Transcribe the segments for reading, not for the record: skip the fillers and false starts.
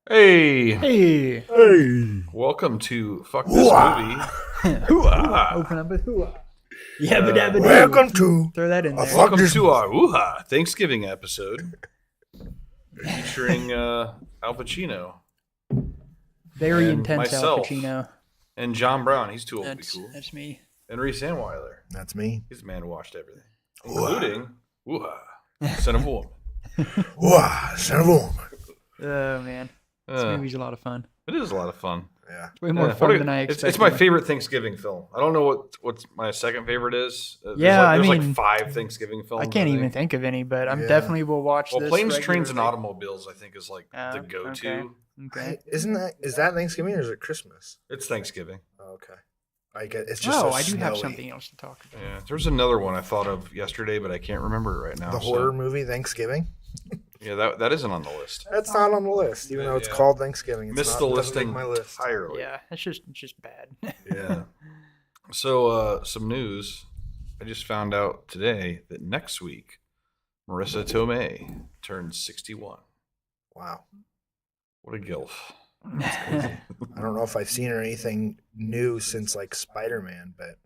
Hey, Hey. welcome to Fuck This Movie. Hooah. Open up with hooah. Yabba dabba doo. Welcome to Throw that in there. Welcome to our Woo-Ha Thanksgiving episode featuring Al Pacino Very and intense myself. Al Pacino. and John Brown. He's too old to be That's, cool. that's me. And Reese Anweiler. That's me. He's the man who watched everything, including Woo-Ha, Son of a Woman. Wow, son of a woman. Oh, man. This movie's a lot of fun. It is a lot of fun. Yeah. It's way more Yeah, fun than I expected. It's my favorite Thanksgiving film. I don't know what my second favorite is. Yeah, there's like 5 Thanksgiving films. I can't even think of any, but I'm Yeah. definitely will watch Well, this. Planes, Trains, and regularly. Automobiles, I think, is like the go-to. Okay. Is that Thanksgiving or is it Christmas? It's Thanksgiving. Oh, okay. I get it's just Oh, so I do have snowy. something else to talk about. Yeah, there's another one I thought of yesterday, but I can't remember it right now. The horror movie Thanksgiving. Yeah, that isn't on the list. That's not on the list, even though it's Yeah. called Thanksgiving. It's Missed not, the doesn't make listing my list. entirely. Yeah, it's just bad. Yeah. So, some news. I just found out today that next week, Marissa Tomei turns 61. Wow. What a gilf. I don't know if I've seen her anything new since like Spider-Man, but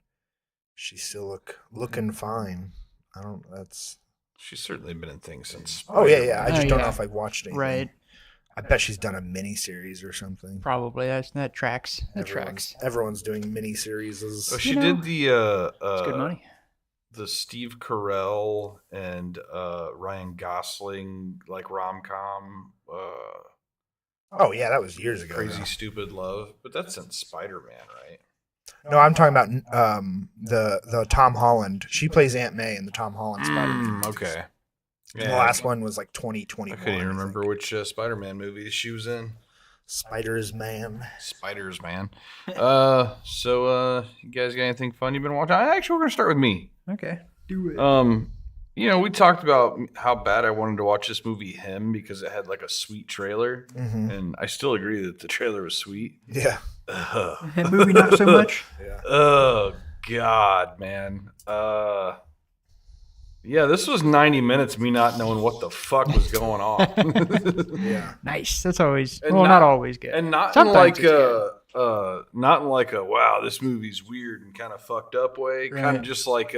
she still looking fine. I don't. That's. She's certainly been in things since. Oh yeah. I just Oh, don't yeah. know if I've watched anything. Right. I bet she's done a mini series or something. Probably. That tracks. That tracks. Everyone's doing mini series. Oh, she You know, did the It's good money. the Steve Carell and Ryan Gosling like rom-com Oh yeah, that was years ago. Crazy now. Stupid Love, but that's in Spider-Man, right? No, I'm talking about the Tom Holland. She plays Aunt May in the Tom Holland Spider-Man. Okay. And the last one was like 2021. I couldn't even remember which Spider-Man movie she was in. Spider's Man. Spiders, man. So you guys got anything fun you've been watching? Actually, we're gonna start with me. Okay. Do it. We talked about how bad I wanted to watch this movie Him because it had like a sweet trailer, and I still agree that the trailer was sweet. Yeah. That movie not so much. Yeah. Oh God, man. Yeah, this was 90 minutes of me not knowing what the fuck was going on. Yeah. Nice. That's always And not always good. And not in Sometimes like it's good. not in like a wow, this movie's weird and kind of fucked up way. Kind Right. of just like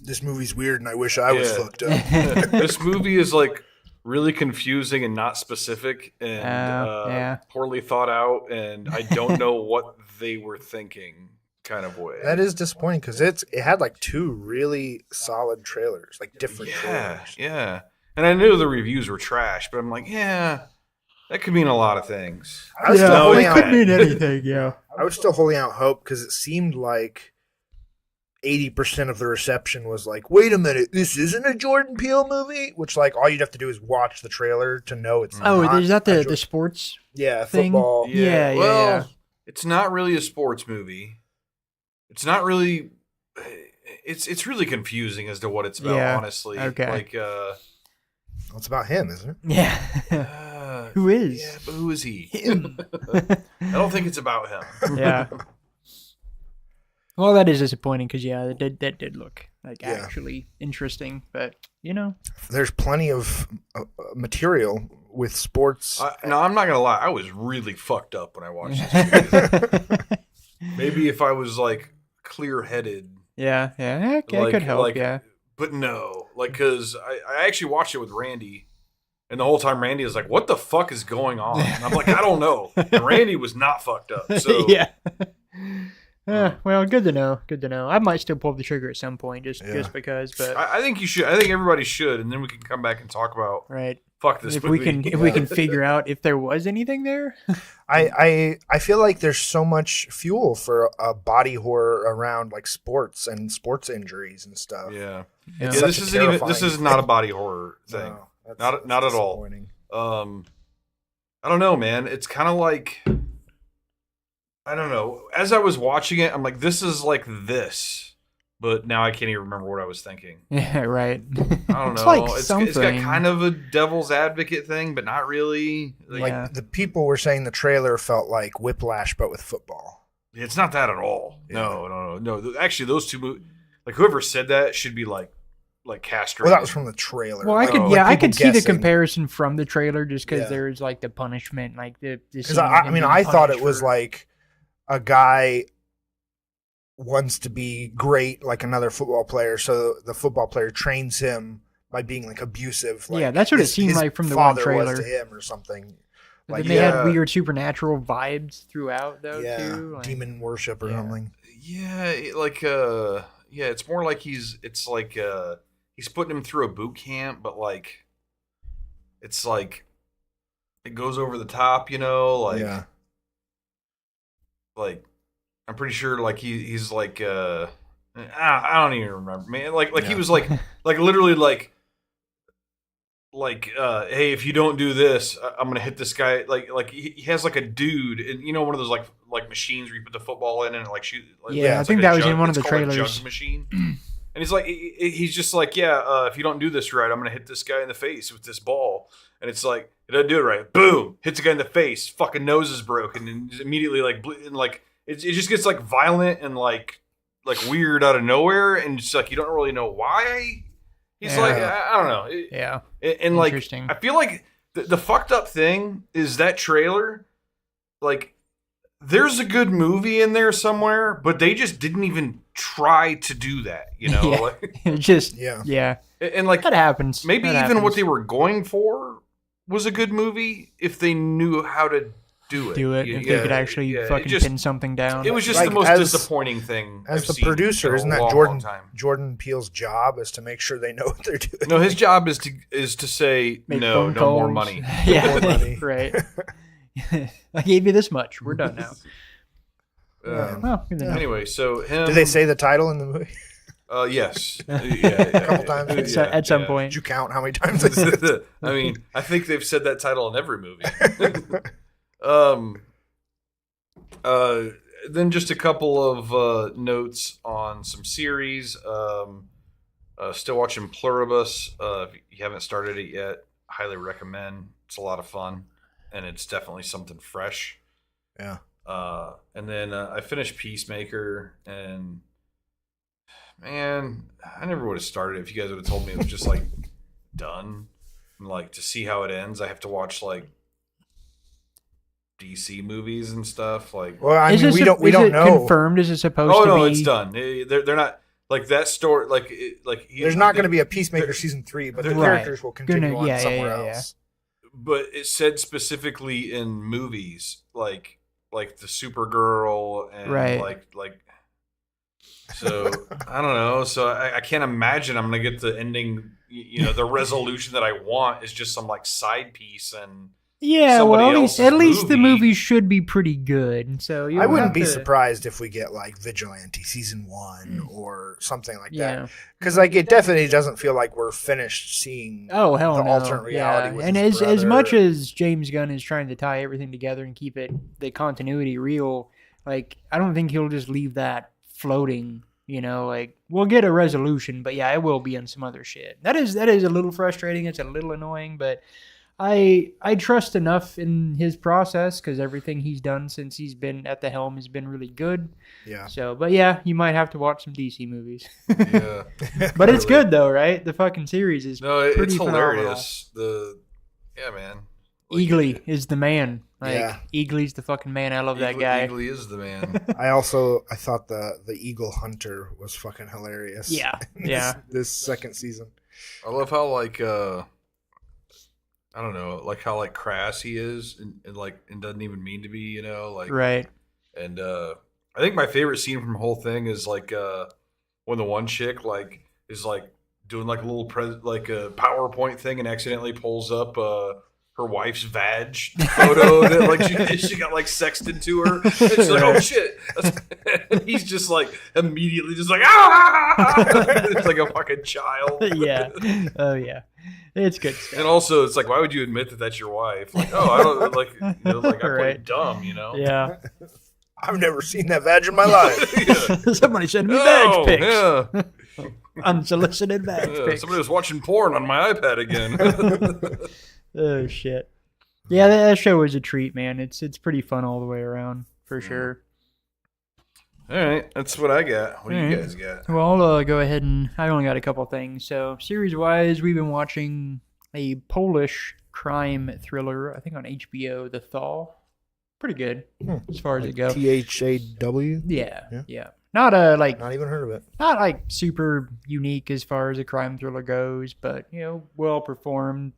This movie's weird, and I wish I was Yeah. fucked up. this movie is like really confusing and not specific and yeah. poorly thought out, and I don't know what they were thinking. Kind of way. That is disappointing because it had like 2 really solid trailers, like different trailers. Yeah. And I knew the reviews were trash, but I'm like, yeah, that could mean a lot of things. I was still holding it out. could mean anything. Yeah. I was still holding out hope because it seemed like 80% of the reception was like, "Wait a minute, this isn't a Jordan Peele movie." Which, like, all you'd have to do is watch the trailer to know it's. Oh, not is that a the Jordan- sports? Yeah, thing? football. Yeah. Well, it's not really a sports movie. It's not really. It's really confusing as to what it's about. Yeah, Honestly, okay. Like, Well, it's about him, isn't it? Yeah. Who is? Yeah, but who is he? Him. I don't think it's about him. Yeah. Well, that is disappointing because that did look like Yeah. actually interesting, but There's plenty of material with sports. No, I'm not gonna lie. I was really fucked up when I watched this movie. Maybe if I was like clear-headed. yeah, okay, Like- could help, like- yeah. But no, like, because I actually watched it with Randy, and the whole time Randy was like, what the fuck is going on? And I'm like, I don't know. And Randy was not fucked up. So Yeah. Well, good to know. Good to know. I might still pull the trigger at some point, just because. But I think you should. I think everybody should, and then we can come back and talk about right, fuck this if movie. we can figure out if there was anything there. I feel like there's so much fuel for a body horror around like sports and sports injuries and stuff. Yeah. Yeah. It's This such a isn't even. This terrifying is not a body horror thing. No, that's Not at all. disappointing. I don't know, man. It's kind of like, I don't know. As I was watching it, I'm like, this is like this, but now I can't even remember what I was thinking. Yeah, right. I don't It's know. like It's got something. kind of a devil's advocate thing, but not really. Like, Yeah. The people were saying the trailer felt like Whiplash, but with football. it's not that at all. No. Actually, those two movies, like whoever said that should be like like castrated. Well, that was from the trailer. Well, I could, Like, I people could see the guessing. comparison from the trailer just because Yeah. there's like the punishment, like the Because scene of him I mean, being I thought it punished was for- like a guy wants to be great like another football player, so the football player trains him by being like abusive. Like Yeah, that's what it seemed his like from the one father was trailer. to him or something. But Like, then they had yeah. weird supernatural vibes throughout, though, yeah, too. Like, demon worship or Yeah. something. Yeah, it's more like he's putting him through a boot camp, but like it's like it goes over the top, Yeah, like I'm pretty sure like he's like I don't even remember, man. Like he Yeah. was like literally like hey, if you don't do this, I'm gonna hit this guy. Like he has like a dude, and one of those like machines where you put the football in and like shoot. Like, Yeah, I it's think like a that was in jug- one of it's the called a trailers. jug machine. And he's like, he's just like, yeah, if you don't do this right, I'm gonna hit this guy in the face with this ball. And it's like, it doesn't do it right. Boom, hits a guy in the face. Fucking nose is broken, and just immediately and like it just gets like violent and like weird out of nowhere, and it's like you don't really know why. He's Yeah. like, I don't know. yeah. And like, Interesting. I feel like the fucked up thing is that trailer, like, there's a good movie in there somewhere, but they just didn't even try to do that, Yeah. Like, It just, yeah. yeah. and like That happens. maybe That even what happens. they were going for was a good movie if they knew how to do it. do it Yeah, if they could actually yeah, fucking it just, pin something down. It was just Like, the most as- disappointing thing. As I've the seen producer, in a isn't that long, Jordan long time. Jordan Peele's job is to make sure they know what they're doing? No, his job is to say Make no phone more calls. money. Yeah, more money. right. I gave you this much. We're done now. Well, good to know. Anyway, so him. Did they say the title in the movie? Yes. A couple times. At some point. Did you count how many times they said it? I mean, I think they've said that title in every movie. Then just a couple of notes on some series. Still watching Pluribus. If you haven't started it yet, highly recommend. It's a lot of fun, and it's definitely something fresh. Yeah. And then I finished Peacemaker, and man, I never would have started it if you guys would have told me it was just like done. And, like, to see how it ends, I have to watch like DC movies and stuff. Like, Well, I Is mean, this we don't know. confirmed? Is it supposed oh to no, be? it's done. They're not like that story. There's not going to be a Peacemaker season 3, but the Right. characters will continue Gonna- on yeah, somewhere yeah, yeah. else. But it said specifically in movies, like the Supergirl and Right. like. So I don't know. So I can't imagine I'm gonna get the ending. The resolution that I want is just some like side piece, and Yeah, somebody well, else's at least the movie. movie should be pretty good. So you I don't wouldn't have be to- surprised if we get like Vigilante season 1 or something like that. Yeah. Because like it definitely doesn't feel like we're finished seeing. Oh hell the no! alternate reality yeah. with And his as much brother. as James Gunn is trying to tie everything together and keep the continuity real, like I don't think he'll just leave that floating. Like we'll get a resolution, but yeah, it will be on some other shit. That is a little frustrating. It's a little annoying, but I trust enough in his process because everything he's done since he's been at the helm has been really good. Yeah. So, but yeah, you might have to watch some DC movies. yeah, But it's Really. good though, right? The fucking series is no, it's pretty phenomenal. hilarious. Yeah, man. Like, Eagly is the man. Like Yeah. Eagly's the fucking man. I love that Eagly- guy. Eagly is the man. I thought the Eagle Hunter was fucking hilarious. Yeah, in yeah. This second season. I love how like I don't know, like how like crass he is, and doesn't even mean to be, like Right. And I think my favorite scene from the whole thing is like when the one chick like is like doing like a little like a PowerPoint thing and accidentally pulls up her wife's vag photo that like she got like sexted to her. And she's like, oh shit! And he's just like immediately just like it's like a fucking child. Yeah. Oh yeah. It's good stuff. And also, it's like, why would you admit that that's your wife? Like, oh, I don't like, like I Right. played dumb, Yeah. I've never seen that vag in my life. Yeah. Somebody sent me Oh, badge pics. yeah. Unsolicited badge Yeah, pics. somebody was watching porn on my iPad again. Oh shit. Yeah, that show is a treat, man. It's pretty fun all the way around for sure. All right, that's what I got. What do you All right. guys got? Well, I'll go ahead and I only got a couple things. So, series-wise, we've been watching a Polish crime thriller, I think on HBO, The Thaw. Pretty good as far as it goes. THAW? Yeah. Not like Not even heard of it. not like super unique as far as a crime thriller goes, but well performed,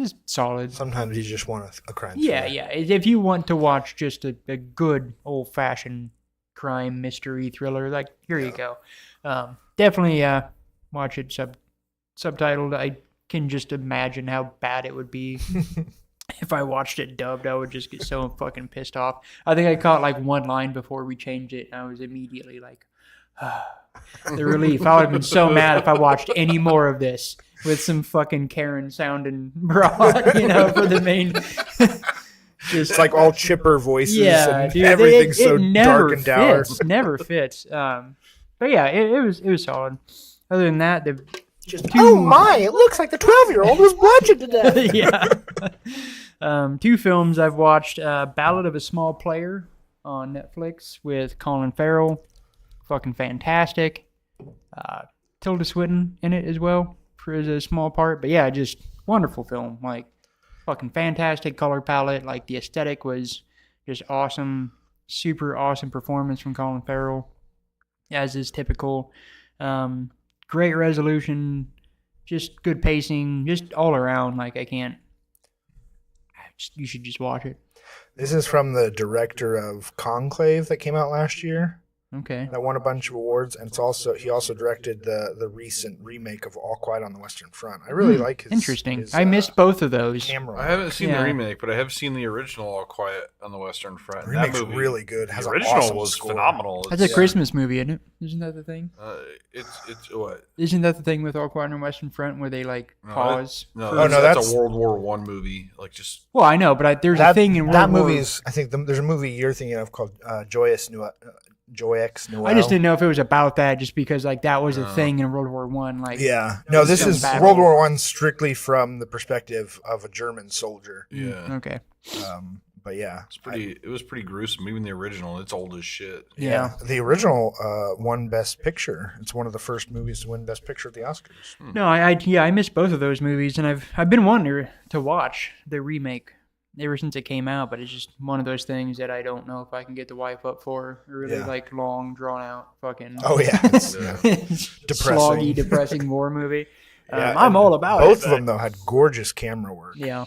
just solid. Sometimes you just want a crime Yeah, thriller. yeah. If you want to watch just a good old fashioned crime mystery thriller, like here you go. Definitely watch it subtitled. I can just imagine how bad it would be. If I watched it dubbed, I would just get so fucking pissed off. I think I caught like one line before we changed it, and I was immediately like, the relief. I would have been so mad if I watched any more of this with some fucking Karen sounding broad, for the main. It's like all chipper voices and dude, everything's it so never dark and dour. fits. Never fits. But yeah, it was solid. Other than that, the Oh my, it looks like the 12-year-old was bludgeoned to death. yeah. Two films I've watched: Ballad of a Small Player on Netflix with Colin Farrell, fucking fantastic. Tilda Swinton in it as well for a small part, but yeah, just wonderful film. Like fucking fantastic color palette. Like the aesthetic was just awesome, super awesome performance from Colin Farrell, as is typical. Great resolution, just good pacing, just all around. Like you should just watch it. This is from the director of Conclave that came out last year. Okay. That won a bunch of awards, and he also directed the recent remake of All Quiet on the Western Front. I really like his. Interesting. his, I missed both of those. camera. I haven't seen Yeah. the remake, but I have seen the original All Quiet on the Western Front. The That remake's movie, really good. Has the an original awesome was score. phenomenal. That's a It's- Christmas movie, isn't it? Isn't that the thing? It's what? Isn't that the thing with All Quiet on the Western Front where they like No, pause? No, for- that's that's- a World War One movie. Like just Well, I know, but there's a thing in World that War. movie is. I think there's a movie you're thinking of called Joyous Noel. I just didn't know if it was about that, just because like that was a thing in World War One. Like Yeah. No, this Some is battle. World War One strictly from the perspective of a German soldier. yeah. Okay. But yeah, It was pretty gruesome. Even the original, it's old as shit. Yeah. The original won Best Picture. It's one of the first movies to win Best Picture at the Oscars. No, I missed both of those movies, and I've been wanting to watch the remake ever since it came out, but it's just one of those things that I don't know if I can get the wife up for. A really Yeah. like long, drawn out, fucking Oh yeah, it's, Yeah. sloggy, depressing war movie. Yeah, I'm all about it. both of them though had gorgeous camera work. Yeah.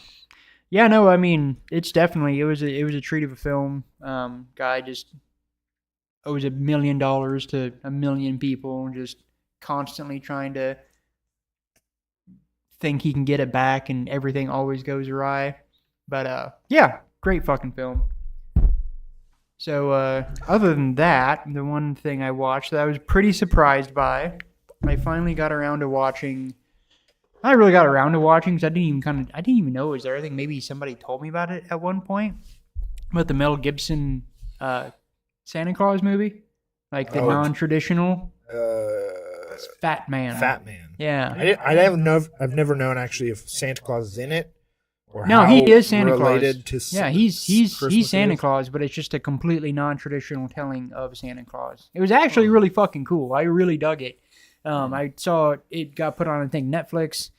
Yeah, no, I mean, it's definitely, it was a treat of a film. Guy just owes $1 million to 1 million people, just constantly trying to think he can get it back, and everything always goes awry. But, yeah, great fucking film. So, other than that, the one thing I watched that I was pretty surprised by, I finally got around to watching. I really got around to watching because I didn't even know it was there. I think maybe somebody told me about it at one point. But the Mel Gibson Santa Claus movie, like the non-traditional Fat Man. Fat Man. Yeah. I've never known actually if Santa Claus is in it. Or No, how he is Santa Claus. related to Yeah, he's Christmas Santa is. Claus, but it's just a completely non-traditional telling of Santa Claus. It was actually really fucking cool. I really dug it. I saw it got put on, I think, Netflix,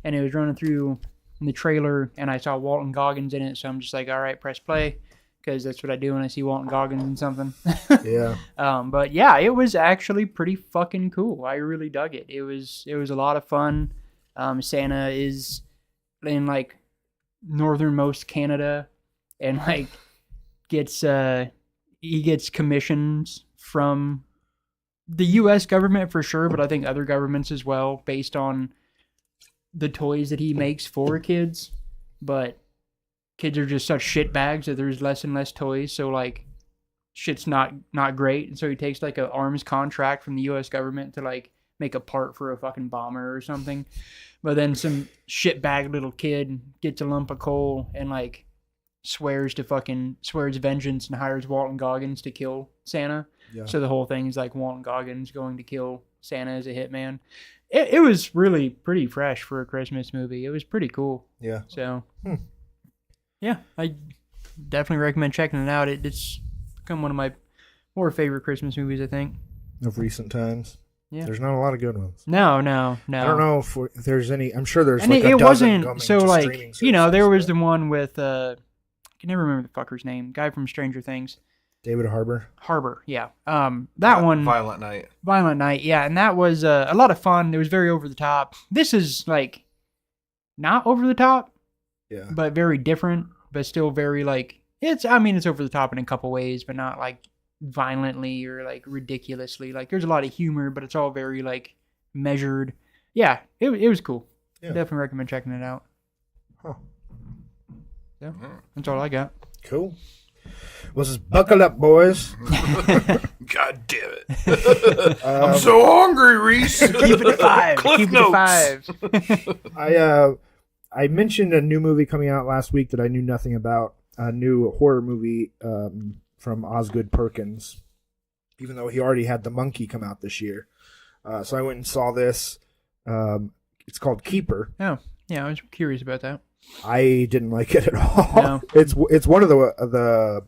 and it was running through the trailer, and I saw Walton Goggins in it, so I'm just like, all right, press play, because that's what I do when I see Walton Goggins in something. Yeah. But yeah, it was actually pretty fucking cool. I really dug it. It was a lot of fun. Santa is in like northernmost Canada, and like he gets commissions from the U.S. government for sure, but I think other governments as well, based on the toys that he makes for kids. But kids are just such shitbags that there's less and less toys, so like shit's not great. And so he takes like an arms contract from the U.S. government to like make a part for a fucking bomber or something. But then some shitbag little kid gets a lump of coal and like swears vengeance and hires Walton Goggins to kill Santa. Yeah. So the whole thing is like Walton Goggins going to kill Santa as a hitman. It was really pretty fresh for a Christmas movie. It was pretty cool. Yeah. So, yeah, I definitely recommend checking it out. It's become one of or favorite Christmas movies, I think. Of recent times. Yeah. There's not a lot of good ones. No. I don't know if there's any. I'm sure there's And like a it dozen wasn't coming so to like streaming there was services, the one with I can never remember the fucker's name. Guy from Stranger Things. David Harbour. Harbor, yeah. That one, Violent Night. Violent Night, yeah, and that was a lot of fun. It was very over the top. This is like not over the top, Yeah. but very different, but still very like it's. I mean, it's over the top in a couple ways, but not like violently or like ridiculously. Like there's a lot of humor, but it's all very like measured. Yeah, it was cool. Yeah. Definitely recommend checking it out. Huh. Yeah, that's all I got. Cool. Well, just buckle up, boys. God damn it! I'm so hungry, Reese. Keep it at 5. Cliff Keep notes. it at 5. I mentioned a new movie coming out last week that I knew nothing about. A new horror movie from Osgood Perkins, even though he already had The Monkey come out this year. So I went and saw this. It's called Keeper. Oh, yeah, I was curious about that. I didn't like it at all. No. It's one of the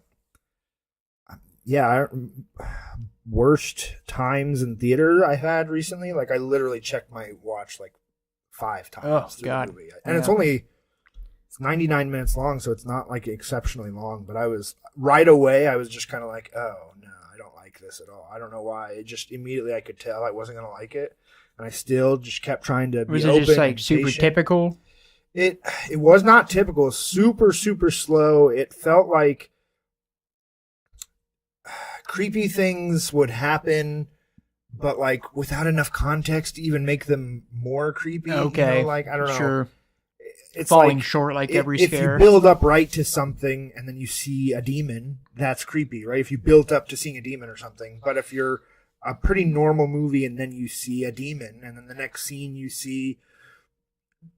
worst times in theater I had recently. Like I literally checked my watch like 5 times Oh, through God. the movie, and it's 99 minutes long, so it's not like exceptionally long. But I was just kind of like, oh no, I don't like this at all. I don't know why. It just immediately I could tell I wasn't gonna like it, and I still just kept trying to. Was be it open just like and super patient. typical? It was not typical. Super slow. It felt like creepy things would happen, but like without enough context to even make them more creepy. Okay, You know, like I don't know. Sure. It's Falling like short like every if scare. you build up right to something and then you see a demon, that's creepy, right? If you built up to seeing a demon or something, but if you're a pretty normal movie and then you see a demon and then the next scene you see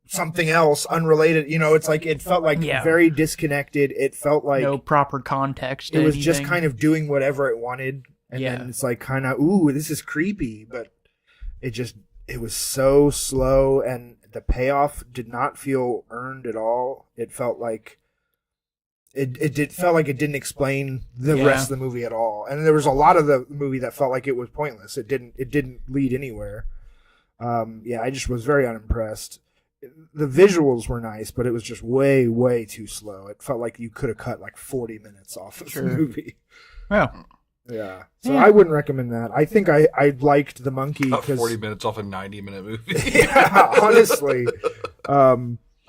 something else unrelated, it's like it felt like very disconnected. It felt like no proper context. it was just kind of doing whatever it wanted, and Yeah. then it's like kind of this is creepy, but it was so slow, and the payoff did not feel earned at all. It felt like it felt like it didn't explain the rest of the movie at all, and there was a lot of the movie that felt like it was pointless. It didn't lead anywhere. I just was very unimpressed. The visuals were nice, but it was just way too slow. It felt like you could have cut like 40 minutes off of the movie. Well, Yeah. So I wouldn't recommend that. I think I liked The Monkey About because 40 minutes off a 90-minute movie. yeah, honestly,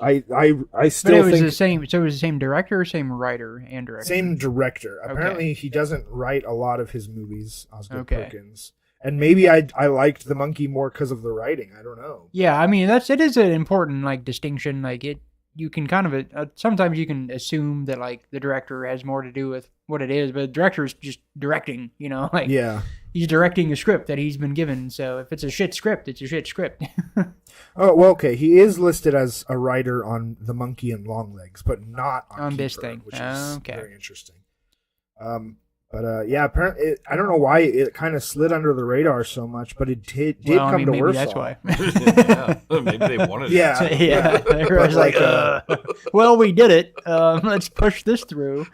I still but it was think the same. So it was the same director, or same writer and director. same director. Apparently, he doesn't write a lot of his movies, Osgood Okay. Perkins. And maybe I liked The Monkey more because of the writing. I don't know. Yeah, I mean it is an important like distinction. Like you can kind of sometimes you can assume that like the director has more to do with what it is, but the director is just directing. Like Yeah. he's directing a script that he's been given. So if it's a shit script, it's a shit script. Oh, well, okay. He is listed as a writer on The Monkey and Longlegs, but not on this Keeper, thing. which is Okay. very interesting. But apparently, I don't know why it kind of slid under the radar so much, but it did Well, I come mean, to maybe Warsaw. that's why. Yeah. Maybe they wanted it. Yeah, yeah, they were But like, like, well, we did it. Let's push this through.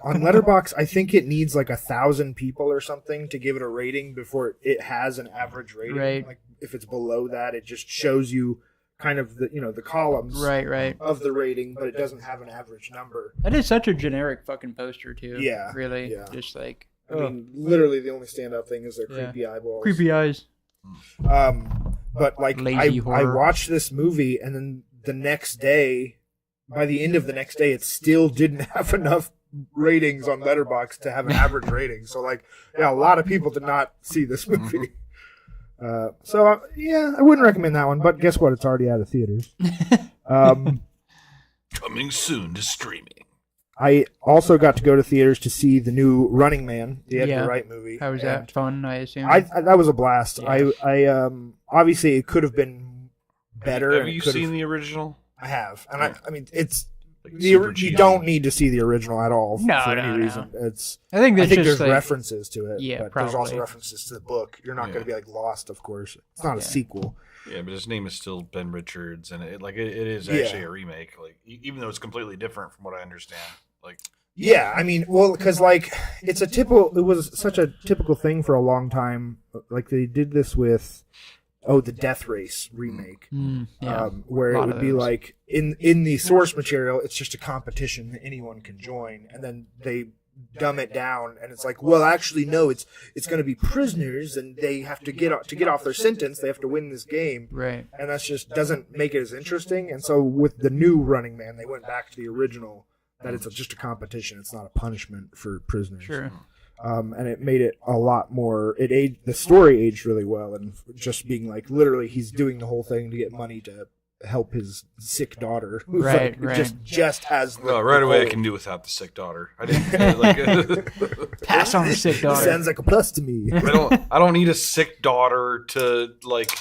on Letterboxd, I think it needs like 1,000 people or something to give it a rating before it has an average rating. Right. Like if it's below that, it just shows you kind of the columns Right. of the rating, but it doesn't have an average number. That is such a generic fucking poster too. Yeah, really. yeah. Just like I mean, literally the only standout thing is their creepy eyeballs. creepy eyes. But like Lazy I horror. watched this movie, and then the next day, by the end of the next day, it still didn't have enough ratings on Letterboxd to have an average rating. So like, yeah, a lot of people did not see this movie. I wouldn't recommend that one. But guess what? It's already out of theaters. Coming soon to streaming. I also got to go to theaters to see the new Running Man, the Edgar Yeah. Wright movie. How was And that? Fun, I assume. that was a blast. Yeah. I obviously it could have been better. Have and it you could seen the original? I have, and I mean it's Like, the super you cheesy. don't need to see the original at all No, for no, any no. reason. It's I think I that's think just there's like, references to it. Yeah, but there's also probably. references to the book. You're not Yeah. going to be like lost, of course. It's not a Yeah. sequel. Yeah, but his name is still Ben Richards, and it is Yeah. actually a remake. Like even though it's completely different from what I understand. Like Yeah, I mean, well, because like it was such a typical thing for a long time. Like they did this with, the Death Race remake, Yeah, where a it lot would of be those. like in the source material, it's just a competition that anyone can join, and then they dumb it down, and it's like, well, actually, no, it's going to be prisoners, and they have to get off their sentence. They have to win this game, Right. and that's just doesn't make it as interesting. And so with the new Running Man, they went back to the original. That it's just a competition. It's not a punishment for prisoners. Sure. And it made it a lot more. The story aged really well, and just being like literally, he's doing the whole thing to get money to help his sick daughter. Who's Right, like, right. Just has. Well, right away, I can do without the sick daughter. I didn't like. Pass on the sick daughter. Sounds like a plus to me. I don't need a sick daughter to like.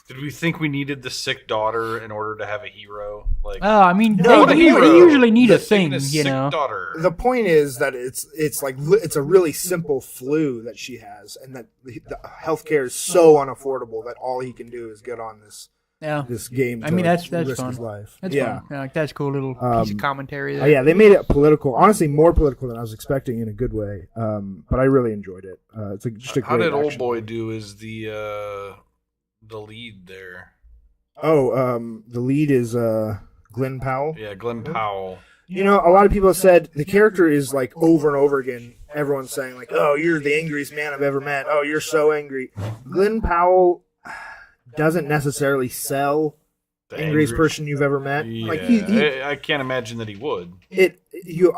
Did we think we needed the sick daughter in order to have a hero? Like, Oh, I mean, No, they the hero. usually need a Just thing, taking you sick know. daughter. The point is that it's like it's a really simple flu that she has, and that the healthcare is so unaffordable that all he can do is get on this Yeah, game. I to, mean, like, that's risk fun. his life. that's yeah. fun. Yeah, like that's a cool little piece of commentary there. Yeah, they made it political. Honestly, more political than I was expecting in a good way. But I really enjoyed it. It's just a great. How did Old action Boy movie. do as the lead there? Oh, the lead is Glenn Powell. Yeah, Glenn Powell. You know, a lot of people have said the character is like over and over again. Everyone's saying like, "Oh, you're the angriest man I've ever met. Oh, you're so angry." Glenn Powell doesn't necessarily sell The angriest angry- person you've ever met. Yeah, Like I can't imagine that he would.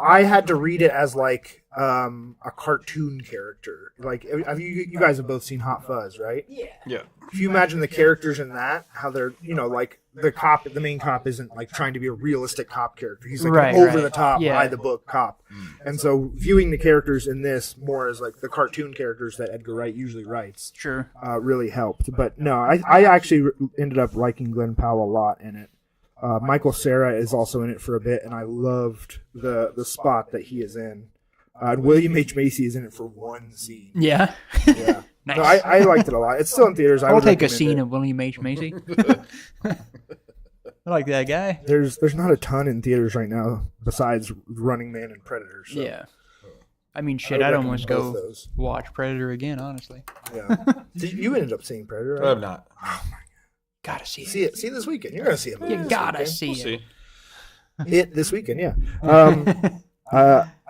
I had to read it as like a cartoon character. Like you guys have both seen Hot Fuzz, right? Yeah. If you imagine the characters in that, how they're, like the main cop isn't like trying to be a realistic cop character. He's like Right, an over right. the top, Yeah. by the book cop. And so viewing the characters in this more as like the cartoon characters that Edgar Wright usually writes, Sure. really helped. But no, I actually ended up liking Glenn Powell a lot in it. Michael Cera is also in it for a bit, and I loved the spot that he is in. William H. Macy is in it for one scene. Yeah. Yeah. Nice. No, I liked it a lot. It's still in theaters. I I'll would take a recommend scene it. of William H. Macy. I like that guy. There's not a ton in theaters right now besides Running Man and Predator. So Yeah. I mean, shit, would I'd recommend almost both go those. watch Predator again, honestly. Yeah. You ended up seeing Predator. I Right? have not. Gotta see it. See it this weekend. You're gonna see it. You this gotta weekend. see We'll it. see. It this weekend. Yeah.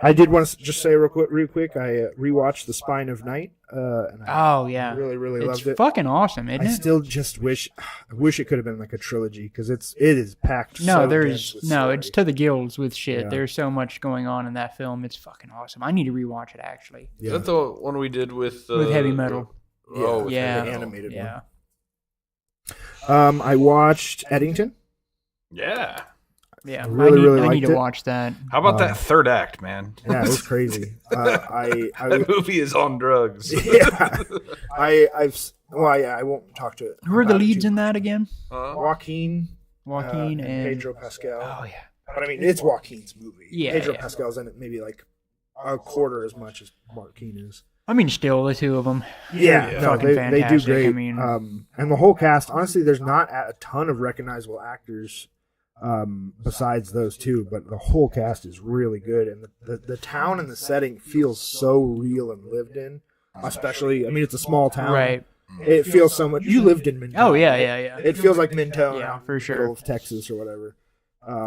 I did want to just say real quick. I rewatched The Spine of Night. And I Oh, yeah. really It's loved it. fucking awesome, isn't I it? still just wish it could have been like a trilogy because it is packed. No, so there's dense with no. story. It's to the gills with shit. Yeah. There's so much going on in that film. It's fucking awesome. I need to rewatch it actually. Is that the one we did with Heavy Metal. Oh, with Yeah. Heavy the Metal. animated Yeah. one. I watched Eddington. Yeah. Yeah. Really, really I need liked to it. watch that. How about that third act, man? Yeah, it was crazy. That movie is on drugs. Yeah, I won't talk to it. Who are the about it leads too in much. that again? Joaquin, Joaquin and Pedro Pascal. Oh yeah. But I mean, it's Joaquin's movie. Yeah, Pedro yeah. Pascal's in it maybe like a quarter as much as Joaquin is. I mean, still the two of them. Yeah, Yeah. no, Fucking they do fantastic. great. I mean- and the whole cast. Honestly, there's not a ton of recognizable actors besides those two, but the whole cast is really good, and the town and the setting feels so real and lived in. Especially, I mean, it's a small town, Right. It feels so much. You lived in Minton. Oh yeah, yeah, yeah. It feels like Minton, Yeah, out for in sure. the middle of Texas or whatever.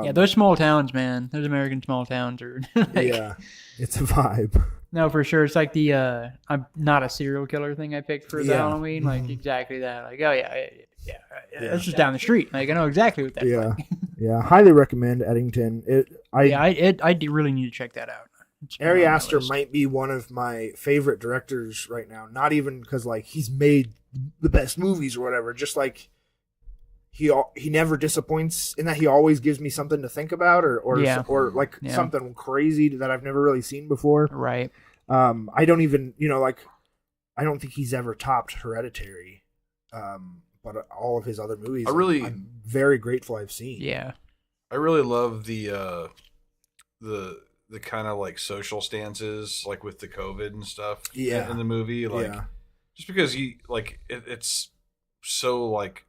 Yeah, those small towns, man. Those American small towns are. Like, Yeah, it's a vibe. No, for sure. It's like the I'm not a serial killer thing I picked for the Yeah. Halloween. Like exactly that. Like oh yeah, that's just down the street. Like I know exactly what that's Yeah, like. yeah. Highly recommend Eddington. I do really need to check that out. It's been Ari on my Aster list. might be one of my favorite directors right now. Not even because like he's made the best movies or whatever. Just like he never disappoints in that he always gives me something to think about or Yeah. like Yeah. something crazy that I've never really seen before. Right. I don't even I don't think he's ever topped Hereditary. But all of his other movies, I'm very grateful I've seen. Yeah. I really love the kind of like social stances, like with the COVID and stuff. Yeah. In the movie, like Yeah. just because it's so like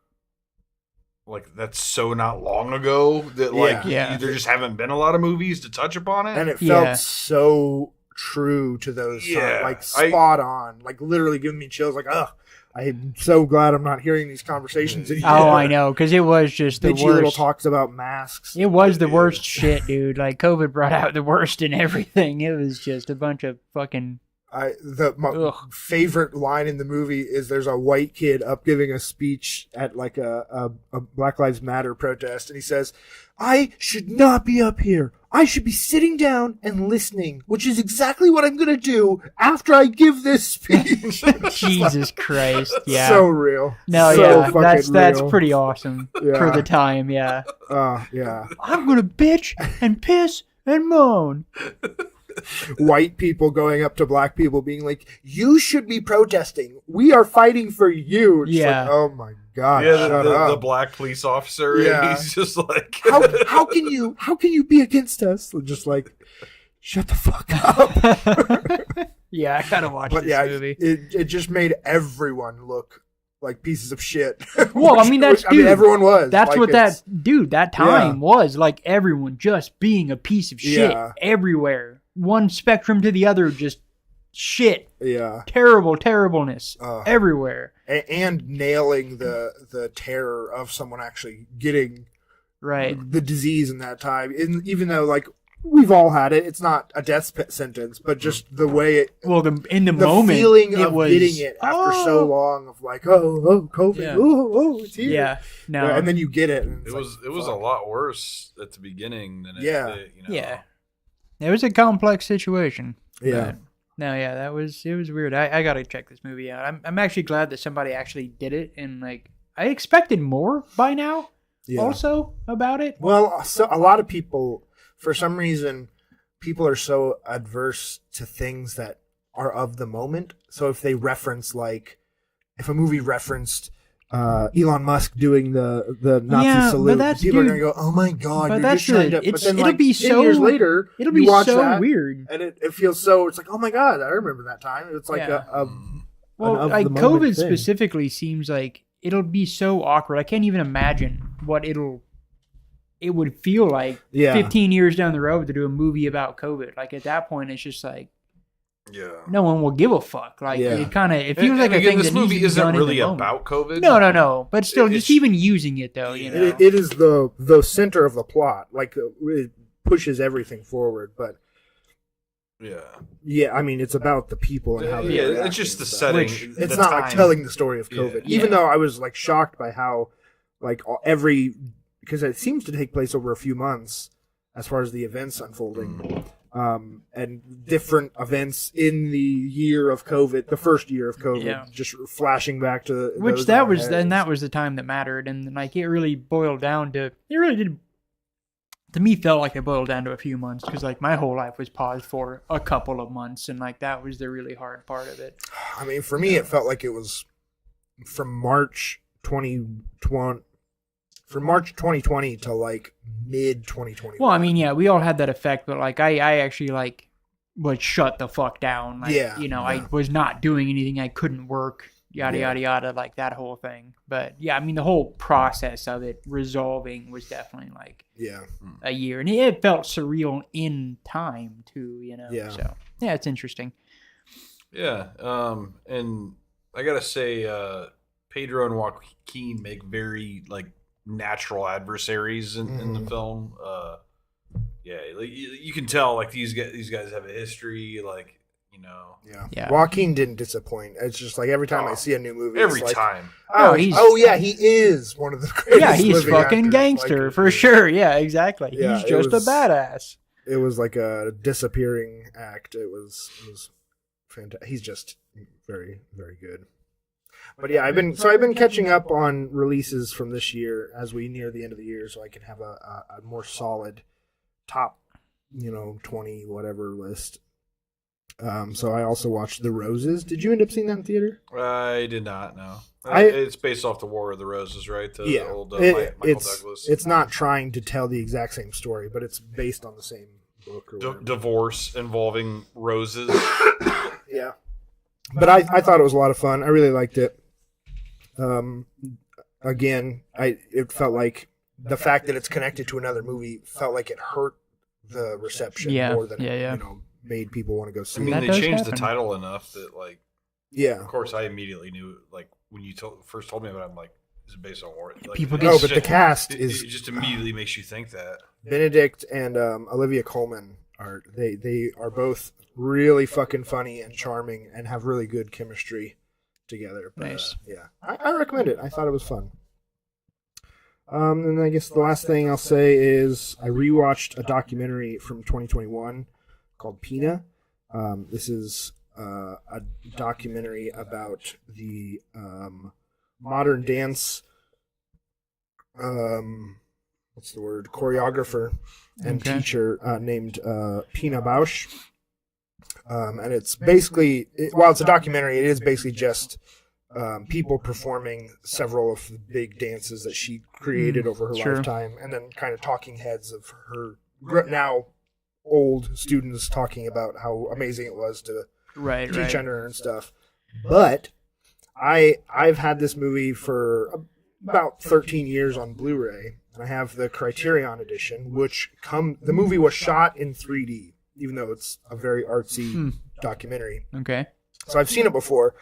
like that's so not long ago that like Yeah. there just haven't been a lot of movies to touch upon it. And it felt Yeah. so true to those Yeah. like spot on, like literally giving me chills. Like, ugh, I'm so glad I'm not hearing these conversations anymore. Oh, I know, because it was just the Bitchy little worst. talks about masks. It was the worst shit, dude. Like COVID brought out the worst in everything. It was just a bunch of fucking. My Ugh. favorite line in the movie is there's a white kid up giving a speech at like a Black Lives Matter protest, and he says, "I should not be up here. I should be sitting down and listening, which is exactly what I'm gonna do after I give this speech." Jesus Christ! Yeah. So real. No, So yeah, fucking that's real. pretty awesome Yeah. for the time. Yeah. Yeah. I'm gonna bitch and piss and moan. White people going up to black people being like, "You should be protesting. We are fighting for you." It's Yeah. like, oh my god. Yeah, shut the up. black police officer. Yeah. He's just like, how can you be against us? Just like, shut the fuck up. Yeah, I gotta watch But this yeah, movie. it just made everyone look like pieces of shit. Well, I mean, that's dude, everyone was. That's like, what it's- that time was like. Everyone just being a piece of shit Yeah. everywhere. One spectrum to the other, just shit. Yeah. Terribleness everywhere. And nailing the terror of someone actually getting Right. the disease in that time. Even though like we've all had it, it's not a death sentence, but just the way it. Well, in the The moment, feeling it of was getting it after so long of like, oh, COVID, Yeah. oh, it's here. Yeah. No. And then you get it. And it was a lot worse at the beginning than it. Yeah. You know. Yeah. It was a complex situation. Yeah. But no, yeah, it was weird. I gotta check this movie out. I'm actually glad that somebody actually did it, and like I expected more by now. Yeah. Also about it. Well, so a lot of people, for some reason, people are so adverse to things that are of the moment. So if they reference if a movie referenced Elon Musk doing the Nazi Yeah, but salute, that's- people are dude, gonna go, "Oh my god, but you're that's just trying the- to." But it's- then, it'll like, be 10 so- years later, It'll you be watch so that, weird. and it feels so. It's like, oh my god, I remember that time. It's like Yeah. Well, of like the moment COVID thing. specifically seems like it'll be so awkward. I can't even imagine what it would feel like Yeah. 15 years down the road to do a movie about COVID. Like at that point, it's just like Yeah. no one will give a fuck. Like Yeah. it feels And like a again, thing this that needs movie to be isn't done really in the moment. about COVID. No. But still, It's- just even using it though, you know. It is the center of the plot. Like it pushes everything forward, but. Yeah. Yeah, I mean, it's about the people and how they Yeah, react it's just the and stuff. setting. Which- It's the not like time. telling the story of COVID. Yeah. Even Yeah. though I was like shocked by how like because it seems to take place over a few months as far as the events unfolding. And different events in the year of COVID, the first year of COVID, Yeah. just flashing back to Which those that in our was, heads. and that was the time that mattered, and like it really boiled down to, it really did. To me, felt like it boiled down to a few months because like my whole life was paused for a couple of months, and like that was the really hard part of it. I mean, for me, it felt like it was from March 2020 to like mid 2021. Well, I mean, yeah, we all had that effect, but like I actually like was shut the fuck down. Like, Yeah, you know, yeah. I was not doing anything. I couldn't work. Yada Yeah. yada yada, like that whole thing. But yeah, I mean, the whole process of it resolving was definitely like Yeah. a year, and it felt surreal in time too. You know. Yeah. So yeah, it's interesting. Yeah. And I gotta say, Pedro and Joaquin make very like natural adversaries in the film. Yeah, like, you can tell like these guys have a history, like, you know. Yeah. Joaquin didn't disappoint. It's just like every time I see a new movie, Every it's like, time. Oh, he's- yeah, he is one of the greatest. Yeah, he's living fucking actors. gangster Like, for sure. Yeah, exactly. Yeah, He's it just was- a badass. It was like a disappearing act. It was fantastic. He's just very, very good. But yeah, I've been catching up on releases from this year as we near the end of the year, so I can have a more solid top, 20 whatever list. So I also watched The Roses. Did you end up seeing that in theater? I did not know. I- It's based off the War of the Roses, right? The old Michael Douglas. It's not trying to tell the exact same story, but it's based on the same book. Or whatever. Divorce involving roses. Yeah. But I thought it was a lot of fun. I really liked it. again, it felt like the fact that it's connected to another movie felt like it hurt the reception more than it, made people want to go see. I mean, That they does changed happen. the title enough that, like, yeah. of course, I immediately knew. Like, when you first told me about it, I'm like, "Is it based on war?" Like, People No, but the cast it is just immediately makes you think that. Benedict and Olivia Colman are they are both really fucking funny and charming and have really good chemistry together. But, Nice. yeah, I recommend it. I thought it was fun. And I guess the last thing I'll say is I rewatched a documentary from 2021 called Pina. This is a documentary about the modern dance choreographer and teacher named Pina Bausch. And it's basically, while it's a documentary, it is basically just people performing several of the big dances that she created over her lifetime, and then kind of talking heads of her now old students talking about how amazing it was to teach under her and stuff. But I've had this movie for about 13 years on Blu-ray, and I have the Criterion edition, which the movie was shot in 3D, even though it's a very artsy documentary. Okay. So I've seen it before,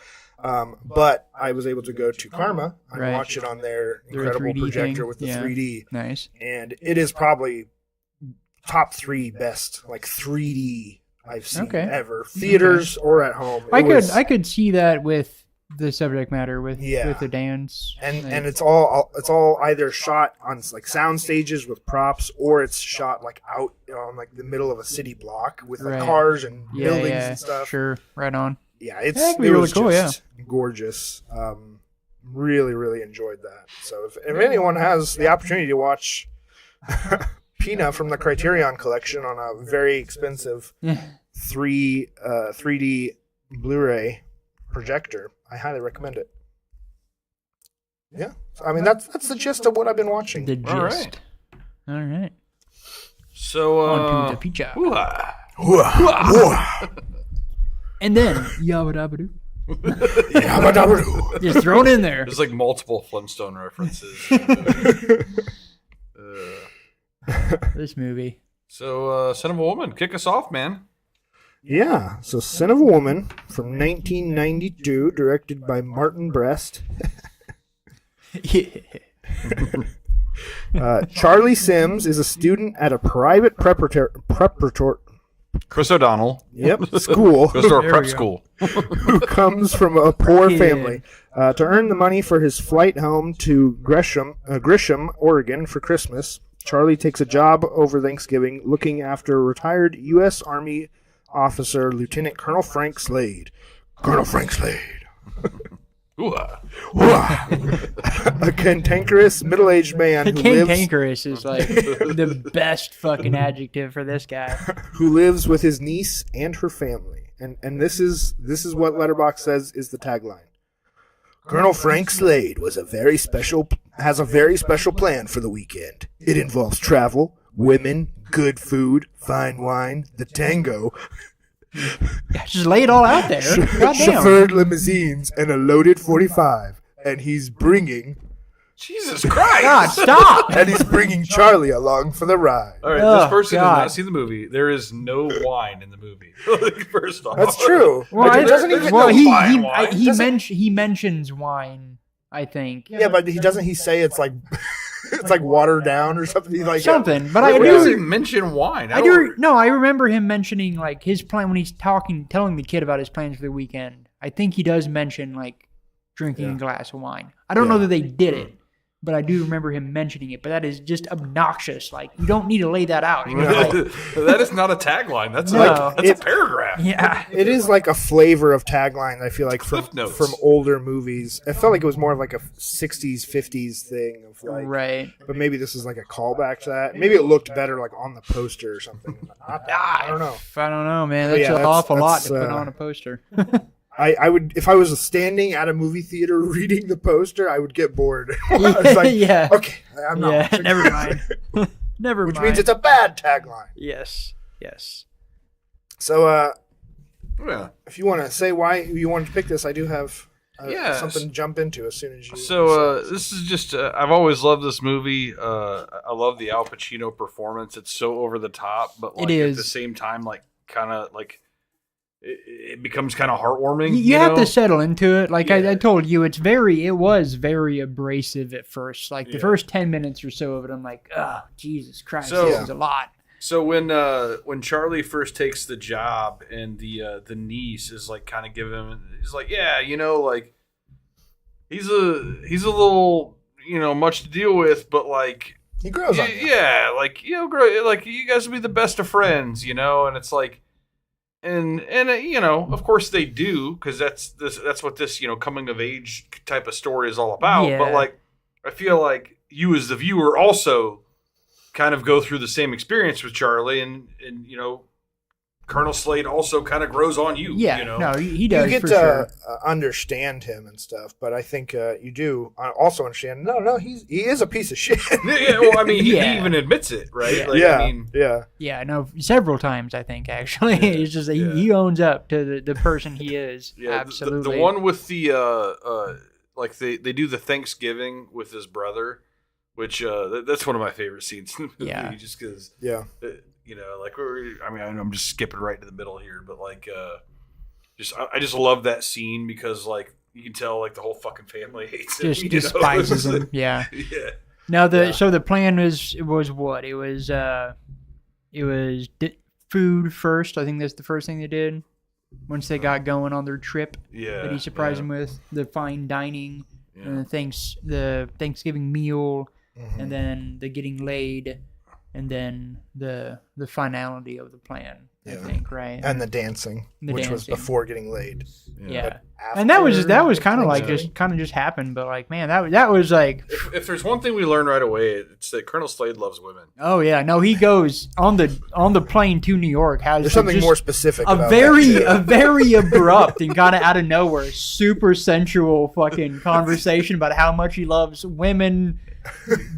but I was able to go to Karma and watch it on their incredible projector with the 3D. Nice. And it is probably top 3 best, like 3D I've seen ever, theaters or at home. I could see that with the subject matter with the dance, and it's all either shot on like sound stages with props, or it's shot like out on like the middle of a city block with like cars and buildings and stuff. Sure, right on. Yeah, it really was cool. Just gorgeous. Really, really enjoyed that. So if anyone has the opportunity to watch Pina from the Criterion collection on a very expensive 3D Blu-ray projector, I highly recommend it. Yeah, I mean that's the gist of what I've been watching. The gist. All right. So on to the pizza. Hoo-ah. And then yabba dabba doo. Yabba dabba doo. Just thrown in there. There's like multiple Flintstone references. This movie. So, Son of a Woman, kick us off, man. Yeah, so Son of a Woman from 1992, directed by Martin Brest. Charlie Sims is a student at a private preparatory Chris O'Donnell. Yep, school. Goes to our prep school. Who comes from a poor family. To earn the money for his flight home to Grisham, Oregon for Christmas, Charlie takes a job over Thanksgiving looking after retired U.S. Army officer Lieutenant Colonel Frank Slade. Colonel Frank Slade. A cantankerous middle-aged man who cantankerous is like the best fucking adjective for this guy. Who lives with his niece and her family. And this is what Letterboxd says is the tagline. Colonel Frank Slade has a very special plan for the weekend. It involves travel, women, good food, fine wine, the tango. Just lay it all out there. Chauffeured limousines and a loaded 45. And he's bringing... Jesus Christ! God, stop! And he's bringing Charlie along for the ride. All right, this person has not seen the movie. There is no wine in the movie. First off, that's true. Well, he mentions wine. I think. Yeah, but doesn't he say it's like it's like watered down or something like something? That? But I do mention wine. I remember him mentioning like his plan when he's telling the kid about his plans for the weekend. I think he does mention like drinking a glass of wine. I don't know that they did it. But I do remember him mentioning it. But that is just obnoxious. Like, you don't need to lay that out. You know, like, that is not a tagline. That's a paragraph. Yeah. It is like a flavor of tagline, I feel like, from older movies. It felt like it was more of like a 60s, 50s thing. Of like, right. But maybe this is like a callback to that. Maybe it looked better like on the poster or something. I don't know. I don't know, man. That's an awful lot to put on a poster. I would, if I was standing at a movie theater reading the poster, I would get bored. I was like, okay, I'm not. Yeah, never mind. Never Which mind. means it's a bad tagline. Yes. So, if you want to say why you wanted to pick this, I do have something to jump into as soon as you. So this is just I've always loved this movie. I love the Al Pacino performance. It's so over the top, but like at the same time, like kind of like it becomes kind of heartwarming. You have to settle into it. Like I told you, it was very abrasive at first. Like the first 10 minutes or so of it, I'm like, oh, Jesus Christ, this is a lot. So when Charlie first takes the job and the niece is like kind of giving him, he's like, yeah, you know, like he's a little, you know, much to deal with, but like he grows on you. Yeah, like like you guys will be the best of friends, you know, and it's like, and you know, of course they do, because that's what this, you know, coming of age type of story is all about. Yeah. But like, I feel like you as the viewer also kind of go through the same experience with Charlie, and you know, Colonel Slade also kind of grows on you. Yeah, you know? No, he does. You get for to sure. understand him and stuff, but I think you do also understand. No, he is a piece of shit. Yeah, well, I mean, he even admits it, right? Yeah. Like, I mean, Yeah, no, several times I think actually. It's just he owns up to the person he is. Yeah, absolutely. The one with the like they do the Thanksgiving with his brother, which that's one of my favorite scenes in the movie. Yeah. Just because you know, like I'm just skipping right to the middle here, but like I just love that scene because like you can tell like the whole fucking family hates him. Just despises him. Yeah. Yeah. Now so the plan was what? It was food first. I think that's the first thing they did once they got going on their trip. Yeah. That he surprised them with the fine dining, and the Thanksgiving meal, and then the getting laid, and then the finality of the plan. I think, right? And the dancing, which was before getting laid. Yeah. And that was kind of like just happened, but like, man, that was like, if there's one thing we learned right away, it's that Colonel Slade loves women. oh yeah, no, he goes on the plane to New York. There's something more specific. A very abrupt and kind of out of nowhere, super sensual fucking conversation about how much he loves women.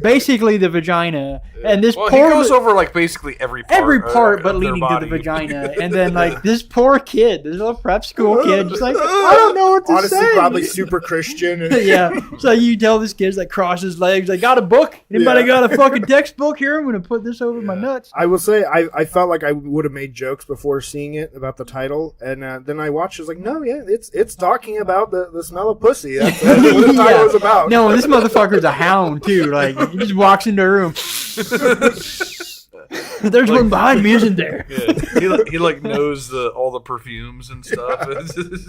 Basically the vagina, and this he poor goes over like basically every part but leading to the vagina, and then like this poor kid, this little prep school kid, just like, I don't know what to honestly, say. probably super Christian. Yeah, so you tell this kid's like cross his legs, like, got a book? Anybody got a fucking textbook here? I'm gonna put this over my nuts. I will say I felt like I would have made jokes before seeing it about the title, and then I watched. I was like, no, it's talking about the smell of pussy. That's what the title was about. No, this motherfucker's a hound too. Like, he just walks into a room. There's one behind me, isn't there? Yeah. He like knows all the perfumes and stuff.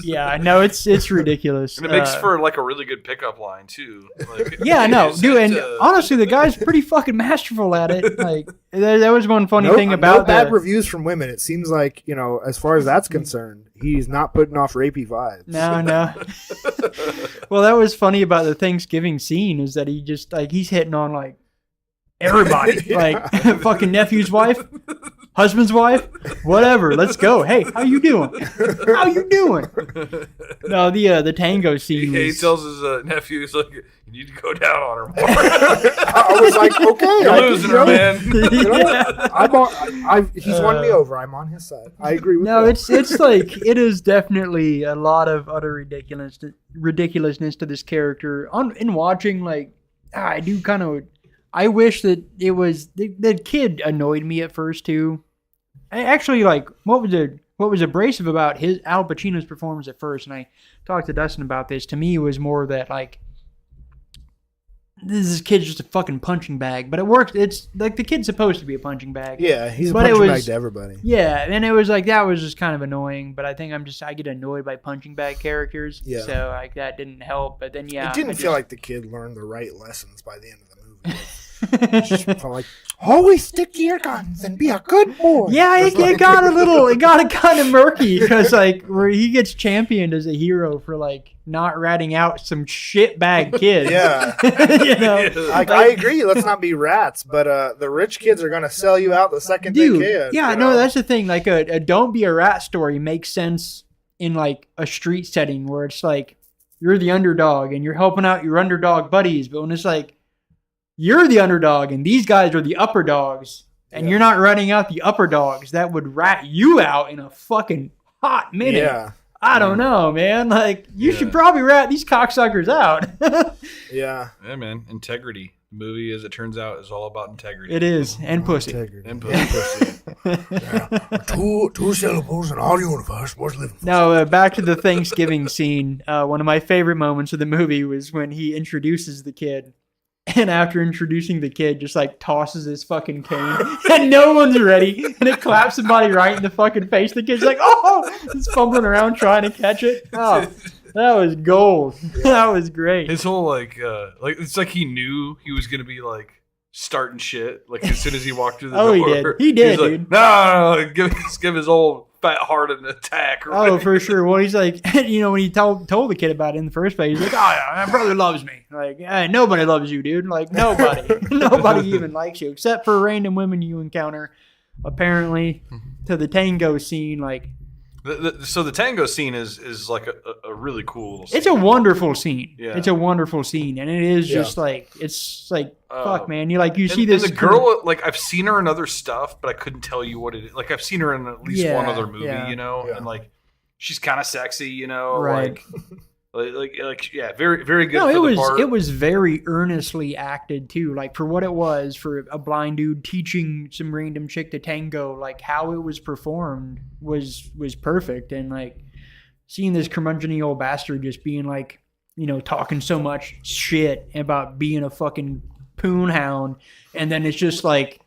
Yeah, no, it's ridiculous. And it makes for like a really good pickup line too. Like, yeah, no, dude, and honestly, the guy's pretty fucking masterful at it. Like, that was one funny thing about no bad reviews from women. It seems like, you know, as far as that's concerned, he's not putting off rapey vibes. No. Well, that was funny about the Thanksgiving scene is that he just like he's hitting on like everybody, like fucking nephew's wife, husband's wife, whatever. Let's go. Hey, how you doing? How you doing? No, the tango scene. He tells his nephew, he's like, you need to go down on her more. I was like, okay, you're losing her, man. You know, he's won me over. I'm on his side. I agree with that. No, it's like it is definitely a lot of utter ridiculousness to this character. In watching, like, I do kind of. I wish that it was the kid annoyed me at first too. I actually, like, what was abrasive about Al Pacino's performance at first, and I talked to Dustin about this. To me, it was more that like this kid's just a fucking punching bag, but it works. It's like the kid's supposed to be a punching bag. Yeah, he's a punching bag to everybody. Yeah, and it was like that was just kind of annoying. But I think I get annoyed by punching bag characters. Yeah. So like that didn't help. But then it didn't feel like the kid learned the right lessons by the end of the movie. It just felt like, always stick to your guns and be a good boy. Yeah, it got kind of murky because like where he gets championed as a hero for like not ratting out some shitbag kid. Yeah, you know, I agree. Let's not be rats, but the rich kids are gonna sell you out the second they can. Yeah, you no, know? that's the thing. Like a don't be a rat story makes sense in like a street setting where it's like you're the underdog and you're helping out your underdog buddies, but when it's like you're the underdog and these guys are the upper dogs and you're not running out the upper dogs that would rat you out in a fucking hot minute. Yeah. I don't know, man. Like, you should probably rat these cocksuckers out. Yeah. Yeah, man. Integrity. The movie, as it turns out, is all about integrity. It is. And pussy. Integrity. And pussy. Two syllables in our universe was living. No, back to the Thanksgiving scene. One of my favorite moments of the movie was when he introduces the kid. And after introducing the kid, just like tosses his fucking cane. And no one's ready. And it claps somebody right in the fucking face. The kid's like, oh! He's fumbling around trying to catch it. Oh, that was gold. That was great. His whole like it's like he knew he was gonna be like starting shit like as soon as he walked through the door. He did, He's like, dude. No, give his old fat heart an attack. Right? Oh, for sure. Well, he's like, when he told the kid about it in the first place, he's like, oh, yeah, my brother loves me. Like, nobody loves you, dude. Like, nobody. Nobody even likes you, except for random women you encounter. Apparently, to the tango scene, like... So the tango scene is like a really cool little scene. It's a wonderful scene. Yeah. It's a wonderful scene. And it is just like, it's like, fuck, man. You see this... And the girl, like, I've seen her in other stuff, but I couldn't tell you what it is. Like, I've seen her in at least one other movie, you know? Yeah. And, like, she's kind of sexy, you know? Right. Like, yeah, very, very good. No, for the part. It was very earnestly acted too. Like for what it was, for a blind dude teaching some random chick to tango, like how it was performed was perfect. And like seeing this curmudgeon-y old bastard just being like, talking so much shit about being a fucking poon hound, and then it's just like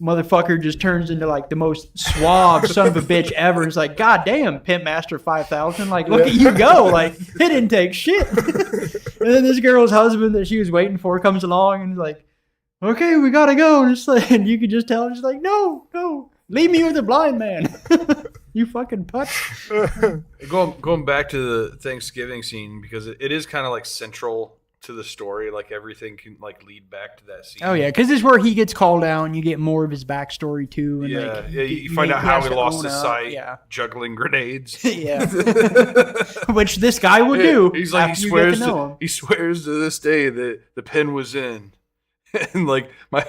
motherfucker just turns into like the most suave son of a bitch ever. It's like, God damn, Pimp Master 5000. Like, look at you go. Like, it didn't take shit. And then this girl's husband that she was waiting for comes along and is like, okay, we gotta go. And it's like, and you could just tell, she's like, no, leave me with the blind man. You fucking putz. Going back to the Thanksgiving scene, because it is kind of like central to the story, like everything can like lead back to that scene. Oh yeah, because this is where he gets called out and you get more of his backstory too. And you find out how he lost his sight juggling grenades. Yeah, which this guy will do. He's like, he swears to this day that the pen was in, and like my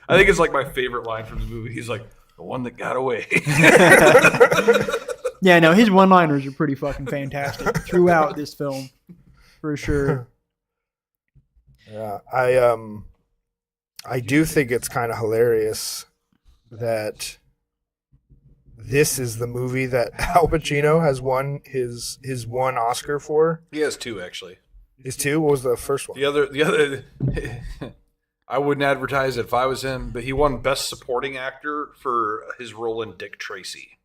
I think it's like my favorite line from the movie. He's like, the one that got away. Yeah, no, his one-liners are pretty fucking fantastic throughout this film, for sure. Yeah, I do think it's kind of hilarious that this is the movie that Al Pacino has won his one Oscar for. He has two, actually. His two? What was the first one? The other. I wouldn't advertise it if I was him, but he won Best Supporting Actor for his role in Dick Tracy,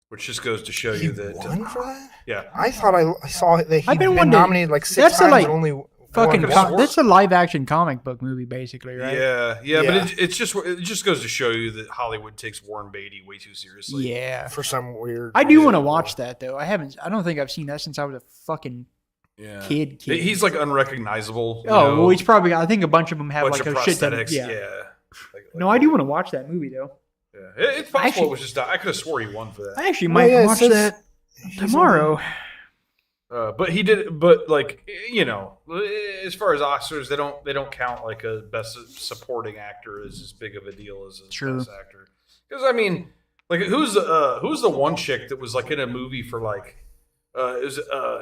which just goes to show you that. He won for that? Yeah, I thought I saw that he'd been nominated like 6 times. Like, and only. That's a live action comic book movie, basically, right? Yeah. But it just goes to show you that Hollywood takes Warren Beatty way too seriously. Yeah, for some weird. I do want to watch that though. I don't think I've seen that since I was a fucking kid. He's like unrecognizable. Well, he's probably. I think a bunch of them have like a shit ton. Yeah. No, I do want to watch that movie though. Yeah, it's possible. It was just I could have swore he won for that. I actually might watch that tomorrow. But he did. But like as far as Oscars, they don't count like a best supporting actor as big of a deal as a best actor. Because I mean, like who's the one chick that was like in a movie for like it was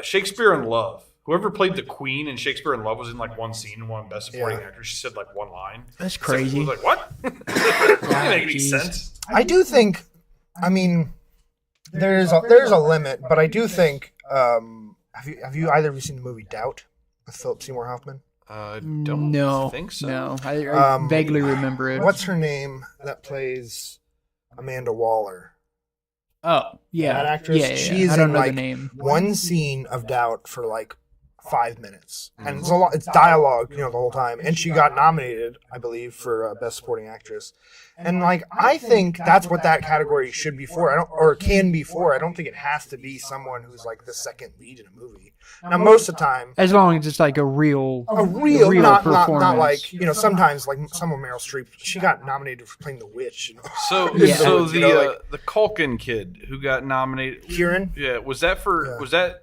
Shakespeare in Love. Whoever played the Queen in Shakespeare in Love was in like one scene and won best supporting actor. She said like one line. That's crazy. I was like, what? That doesn't make any sense. I do think. I mean, there's a limit, but I do think. Have you either of you seen the movie Doubt with Philip Seymour Hoffman? Don't think so. No, I vaguely remember it. What's her name that plays Amanda Waller? Oh, yeah. That actress? Yeah. She's I don't in know like the name. one scene of Doubt for like 5 minutes. And it's dialogue, the whole time. And she got nominated, I believe, for Best Supporting Actress. And like, I think that's what that category should be for. Can be for. I don't think it has to be someone who's like the second lead in a movie. Now, most of the time, as long as it's like a real not performance. Not like sometimes like some of Meryl Streep, she got nominated for playing the witch. So the Culkin kid who got nominated, Kieran. Yeah, was that for? Was that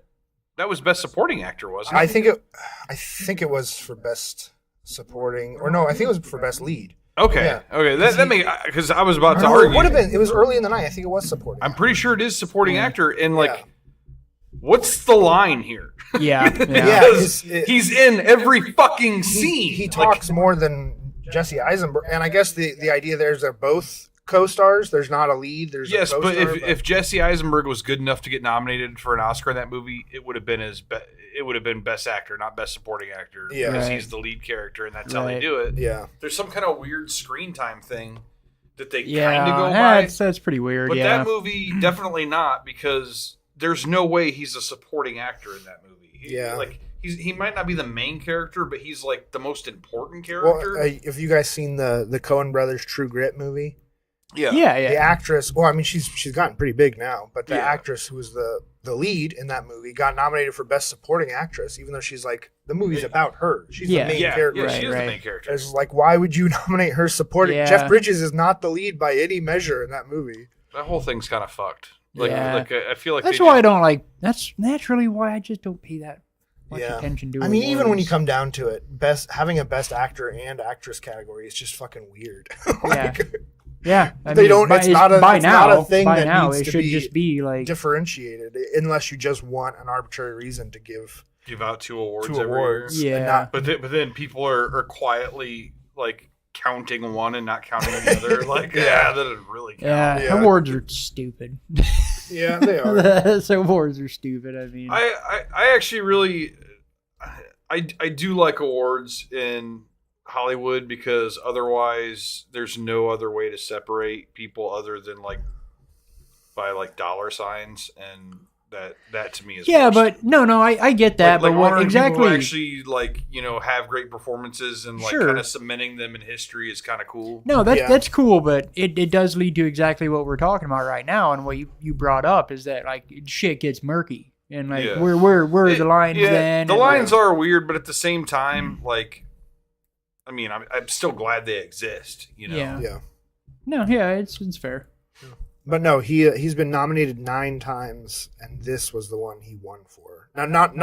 was Best Supporting Actor, wasn't it? I think it was for Best Supporting, or no, I think it was for Best Lead. Okay, that makes, because I was about to argue. It would have been. It was early in the night. I think it was supporting. I'm pretty sure it is supporting actor, and like what's the line here? Yeah. Because he's in every fucking scene. He talks more than Jesse Eisenberg, and I guess the idea there is they're both co-stars. There's not a lead. There's a co-star, but if Jesse Eisenberg was good enough to get nominated for an Oscar in that movie, it would have been Best Actor, not Best Supporting Actor, because he's the lead character, and that's how they do it. Yeah, there's some kind of weird screen time thing that they kind of go by. That's pretty weird. But that movie definitely not, because there's no way he's a supporting actor in that movie. He might not be the main character, but he's like the most important character. Well, have you guys seen the Coen Brothers True Grit movie? Yeah. The actress, well, I mean, she's gotten pretty big now, but the actress who was the lead in that movie got nominated for Best Supporting Actress, even though she's like, the movie's about her. She's the main character. Yeah, she is the main character. It's like, why would you nominate her supporting? Yeah. Jeff Bridges is not the lead by any measure in that movie. That whole thing's kind of fucked. I feel like that's why I don't like. That's naturally why I just don't pay that much attention to. I mean, even when you come down to it, having a Best Actor and Actress category is just fucking weird. Yeah, It's not a thing that needs it to should be just be like differentiated, unless you just want an arbitrary reason to give out two awards every year. Yeah, but then people are quietly like counting one and not counting the other. Like, that doesn't really count. Yeah, awards are stupid. Yeah, they are. Awards are stupid. I mean, I actually really I do like awards in Hollywood, because otherwise there's no other way to separate people other than like by like dollar signs, and that to me is worst. But no, I get that, like but what honoring exactly people who actually like have great performances and like kind of cementing them in history is kind of cool. No, that's cool, but it does lead to exactly what we're talking about right now, and what you brought up is that like shit gets murky, and like where are the lines then? The lines are weird, but at the same time, like, I mean, I'm still glad they exist. Yeah. No, it's fair. But no, he's been nominated 9 times, and this was the one he won for. Now, not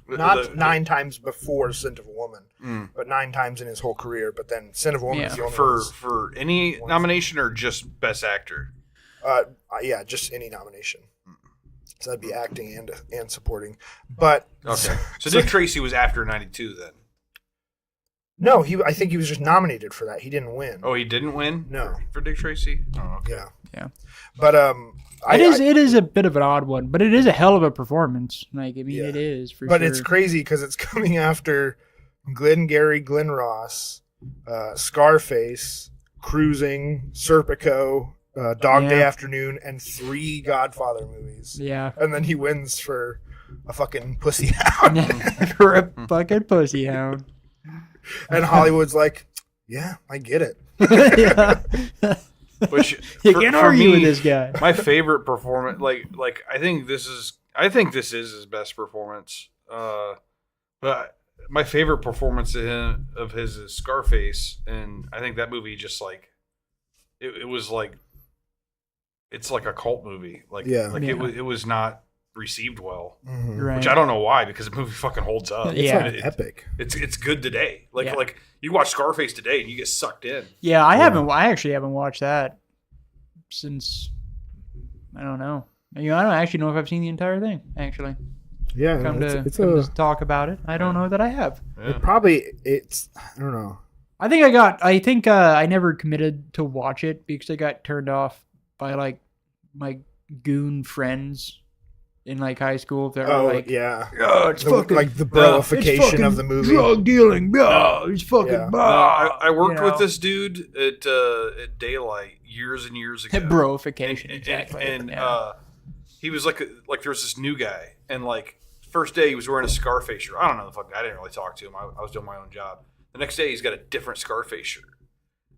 9 times before Scent of a Woman, but 9 times in his whole career. But then Scent of a Woman is the only one for any nomination, or just Best Actor. Yeah, just any nomination. So that'd be acting and supporting. But okay, so Dick Tracy was after 92 then. No, I think he was just nominated for that. He didn't win. Oh, he didn't win? No. For Dick Tracy? Oh, okay. Yeah. But it is a bit of an odd one, but it is a hell of a performance. Like, I mean, it is for sure. But it's crazy because it's coming after Glengarry Glen Ross, Scarface, Cruising, Serpico, Dog Day Afternoon, and 3 Godfather movies. Yeah. And then he wins for a fucking pussy hound. For a fucking pussy hound. And Hollywood's like, yeah, I get it. Which you can't argue with this guy. My favorite performance, like I think this is his best performance. But my favorite performance of his is Scarface, and I think that movie just like it was like, it's like a cult movie. It was not received well, right. Which I don't know why, because the movie fucking holds up. It's epic. It's good today. Like you watch Scarface today and you get sucked in. Yeah, I actually haven't watched that since, I don't know. I don't actually know if I've seen the entire thing. Actually, yeah. Come to talk about it. I don't know that I have. Yeah. I don't know. I think I never committed to watch it because I got turned off by like my goon friends in like high school. They're like, it's fucking like the broification of the movie, drug dealing. It's fucking. I worked with this dude at Daylight years and years ago. Broification, exactly. And he was like there was this new guy, and like first day he was wearing a Scarface shirt. I don't know the fuck. I didn't really talk to him. I was doing my own job. The next day he's got a different Scarface shirt.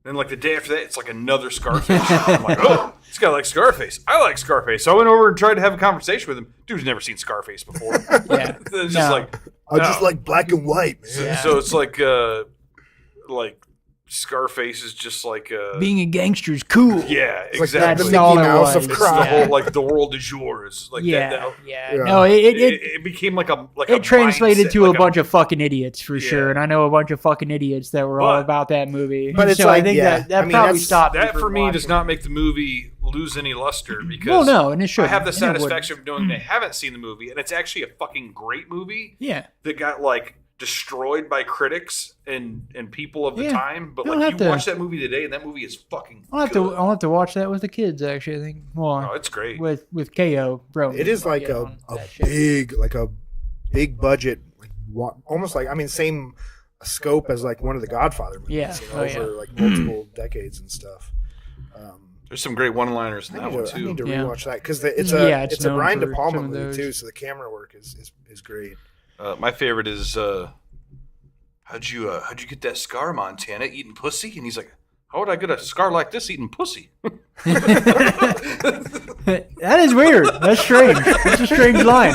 Then like the day after that, it's like another Scarface shirt. I'm like, oh, this guy likes Scarface. I like Scarface. So I went over and tried to have a conversation with him. Dude's never seen Scarface before. It's just like, I just like black and white, man. So it's like Scarface is just like being a gangster is cool. yeah, It's like exactly. the That's all Mickey it Mouse was. of It's crime. the whole like the world is yours. Like Yeah, that. yeah. Yeah. No, It became like a it translated mindset, to like a bunch of fucking idiots for Yeah. sure, and I know a bunch of fucking idiots that were all But- about that movie. But it's so like, I think yeah, that I mean, probably that's- stopped me that from for me does watching not it. make the movie lose any luster because Well, no, and it should. I have the satisfaction of knowing they haven't seen the movie, and it's actually a fucking great movie Yeah, that got like destroyed by critics and people of the Yeah. time. But You'll like have you to- watch that movie today, and that movie is fucking. I'll have good. to. I'll have to watch that with the kids. Actually, I think. Well, Oh, it's great. with KO, bro. It is like a big budget, like, almost like, I mean, same scope as like one of the Godfather movies. Yeah. You know, Oh, over like multiple decades and stuff. There's some great one-liners in that one I need too. to Yeah. rewatch that because it's a Yeah, it's, it's a known Brian De for Palma some of movie those. too, so the camera work is great. My favorite is how'd you get that scar, Montana, eating pussy? And he's like, how would I get a scar like this eating pussy? That is weird. That's strange. That's a strange line.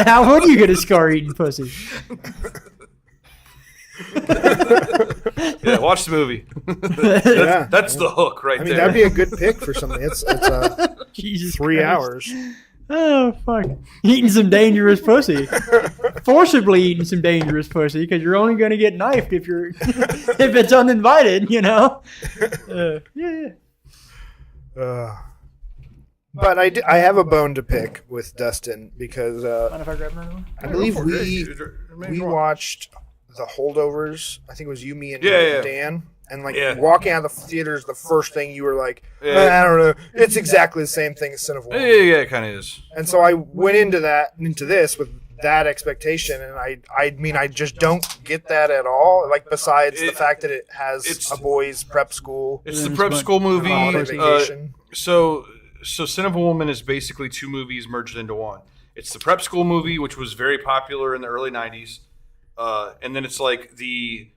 How would you get a scar eating pussy? Yeah, watch the movie. Yeah. That's the hook right I mean, there. that'd be a good pick for something. It's Jesus 3 Christ. hours. Oh fuck! Eating some dangerous pussy, forcibly eating some dangerous pussy, because you're only going to get knifed if you're if it's uninvited, you know. Yeah. But I have a bone to pick with Dustin because Mind if I grab another one? I believe Go for it. we watched The Holdovers. I think it was you, me, and Yeah. Dan. And like Yeah. walking out of the theaters, the first thing you were like, Yeah. I don't know, it's exactly the same thing as Sin of Woman. Yeah, it kind of is. And so I went into this with that expectation, and I mean I just don't get that at all. Like besides the fact that it has it's- a boys' prep school, It's the It's prep fun. school movie. holiday vacation. So Sin of a Woman is basically two movies merged into one. It's the prep school movie, which was very popular in the early '90s, and then it's like the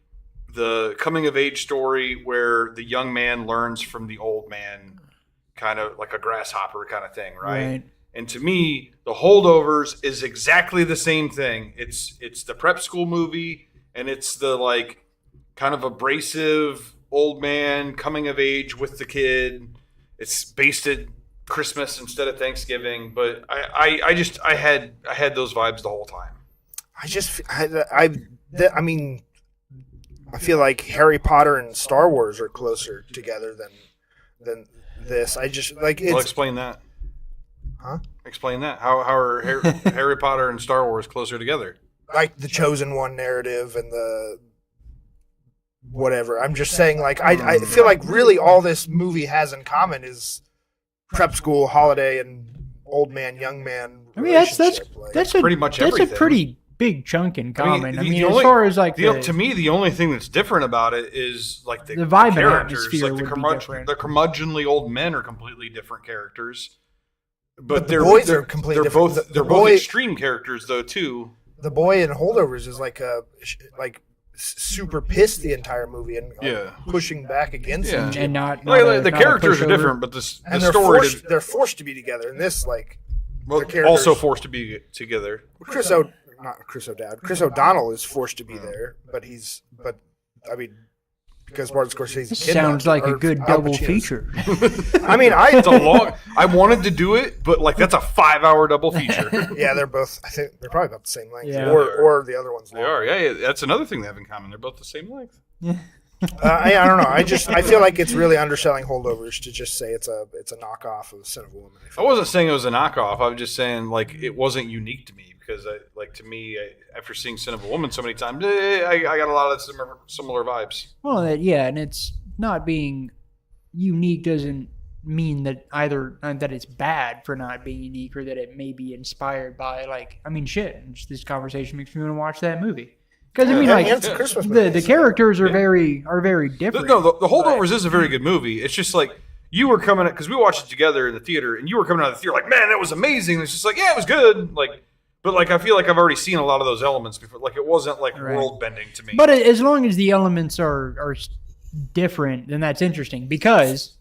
coming of age story where the young man learns from the old man, kind of like a grasshopper kind of thing, right? And to me, The Holdovers is exactly the same thing. It's the prep school movie, and it's the like kind of abrasive old man coming of age with the kid. It's based at Christmas instead of Thanksgiving, but I had those vibes the whole time. I mean, I feel like Harry Potter and Star Wars are closer together than this. I just like Well, it's explain that. Huh? Explain that. How are Harry Potter and Star Wars closer together? like the chosen one narrative and the whatever. I'm just saying, like I feel like really all this movie has in common is prep school, holiday, and old man, young man. I mean, that's relationship. Like, that's pretty much that's everything. a pretty big chunk in common. I mean, the as only- far as like to me, the only thing that's different about it is like the vibe and characters. atmosphere Like the, would be different. the curmudgeonly old men are completely different characters. But the boys are completely they're different. both The they're boy- both extreme characters though too. the boy in Holdovers is like super pissed the entire movie and Yeah. pushing back against Yeah. him. and not The not a characters are pushover. different, but the And story they're forced to be together. And this, like, well, the characters- also forced to be together. Chris O'Donnell is forced to be there, but I mean, because Martin Scorsese This kidnapped sounds him, like a or good Al double Pacino's- feature. I mean, It's a long. I wanted to do it, but like that's a 5-hour double feature. yeah, they're both. I think they're probably about the same length, Yeah. or the other one's. They are. Yeah, that's another thing they have in common. They're both the same length. I don't know. I feel like it's really underselling Holdovers to just say it's a knockoff of Son of a Woman. I wasn't saying it was a knockoff. I was just saying like it wasn't unique to me because to me after seeing Son of a Woman so many times, I got a lot of similar vibes. Well, and it's not being unique doesn't mean that either that it's bad for not being unique or that it may be inspired by like I mean shit. This conversation makes me want to watch that movie because I mean Yeah, like it's a Christmas movie, the so- characters are very different. No, the Holdovers is a very good movie. It's just like you were coming because we watched it together in the theater, and you were coming out of the theater like, man, that was amazing. It's just like, yeah, it was good. Like, but like I feel like I've already seen a lot of those elements before. Like it wasn't like Right. world bending to me. But as long as the elements are different, then that's interesting because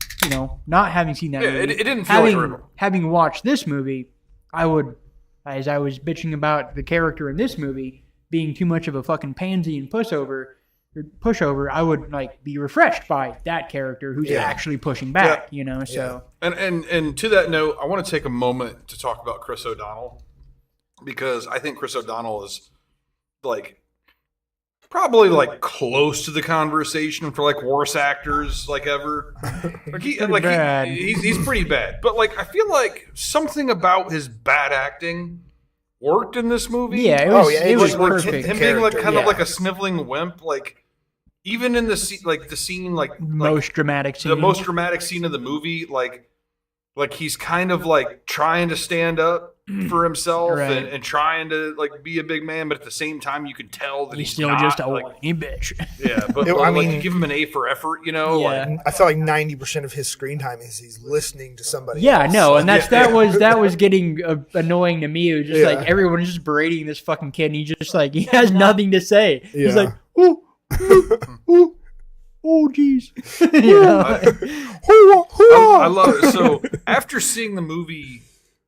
not having seen that Yeah, movie, it didn't feel like having watched this movie, I would, as I was bitching about the character in this movie being too much of a fucking pansy and pussover, pushover, I would like be refreshed by that character who's actually pushing back. You know, so and to that note, I want to take a moment to talk about Chris O'Donnell because I think Chris O'Donnell is like probably like close to the conversation for like worst actors like ever. He's pretty bad, but like I feel like something about his bad acting worked in this movie. Yeah, it was perfect. Him being like kind of like a sniveling wimp, like even in the scene, most dramatic scene, the most dramatic scene of the movie, like he's kind of like trying to stand up for himself and trying to like be a big man, but at the same time you can tell that he's still not, just a like, whiny bitch. Yeah, but I mean, you give him an A for effort, you know. Yeah. Like, I feel like 90% of his screen time is he's listening to somebody. Yeah, else. no, and that was getting annoying to me. It was just like everyone's just berating this fucking kid, and he has nothing to say. Yeah. He's like, oh, jeez. I love it. So after seeing the movie,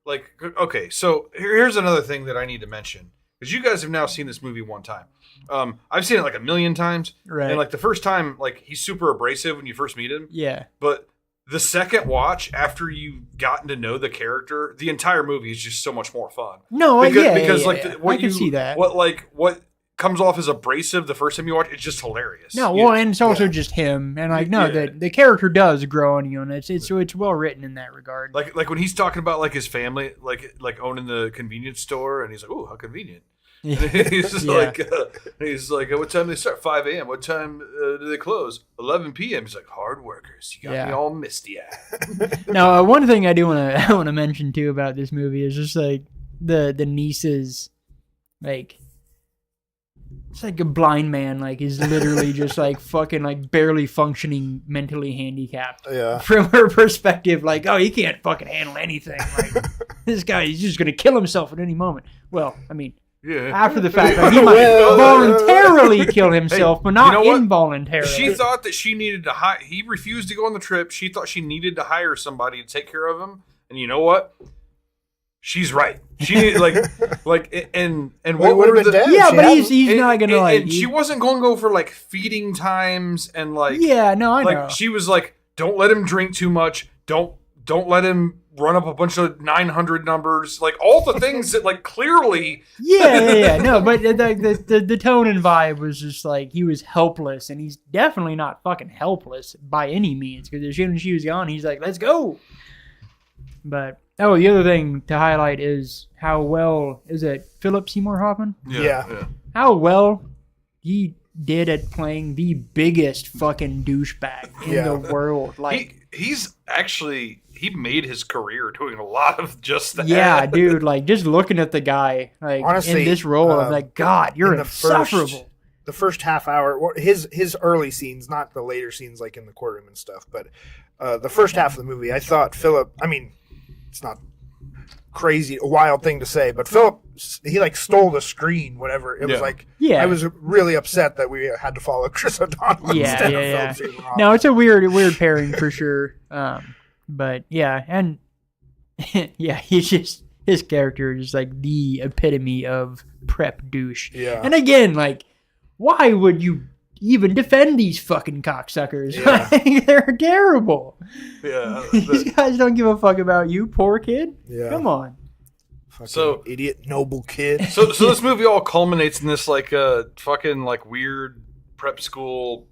like, okay, so here's another thing that I need to mention because you guys have now seen this movie one time. I've seen it like a million times, right? And like the first time, like he's super abrasive when you first meet him, yeah. But the second watch, after you've gotten to know the character, the entire movie is just so much more fun. No, because I can see that. What comes off as abrasive the first time you watch, it's just hilarious. No, and it's also just him, and like the character does grow on you, and it's well written in that regard. Like when he's talking about like his family, like owning the convenience store, and he's like, "Oh, how convenient." He's just like, what time do they start? 5 a.m. What time do they close? 11 p.m. He's like, hard workers. You got me all misty eyed. Now, one thing I do want to mention too about this movie is just like the niece's like. It's like a blind man, like, is literally just, like, fucking, like, barely functioning mentally handicapped. Yeah. From her perspective, like, oh, he can't fucking handle anything. Like, this guy, he's just going to kill himself at any moment. Well, I mean, after the fact, like, he might voluntarily kill himself, but not involuntarily. She thought that she needed to hire... He refused to go on the trip. She thought she needed to hire somebody to take care of him. And you know what? She's right. She needed and what would were have been dead. Yeah, but he's not gonna like. And she wasn't going to go for like feeding times and like. Yeah, no, I know. She was like, don't let him drink too much. Don't let him run up a bunch of 900 numbers. Like all the things that like clearly. Yeah. No, but the tone and vibe was just like he was helpless, and he's definitely not fucking helpless by any means. Because as soon as she was gone, he's like, let's go. But. Oh, the other thing to highlight is how well is it Philip Seymour Hoffman? Yeah. How well he did at playing the biggest fucking douchebag in the world. Like he's actually he made his career doing a lot of just that. Yeah, dude. Like just looking at the guy, like honestly, in this role, I'm like, God, you're insufferable. The first half hour, his early scenes, not the later scenes like in the courtroom and stuff, but the first half of the movie, I thought Philip. I mean. It's not crazy, a wild thing to say, but Philip, he like stole the screen, whatever. It was like, I was really upset that we had to follow Chris O'Donnell instead of Philip Seymour Hoffman. No, it's a weird pairing for sure. But yeah, and he's just, his character is like the epitome of prep douche. Yeah. And again, like, why would you even defend these fucking cocksuckers? Yeah. Like, they're terrible. Yeah. These guys don't give a fuck about you, poor kid. Yeah. Come on. Fucking idiot, noble kid. So this movie all culminates in this like fucking like weird prep school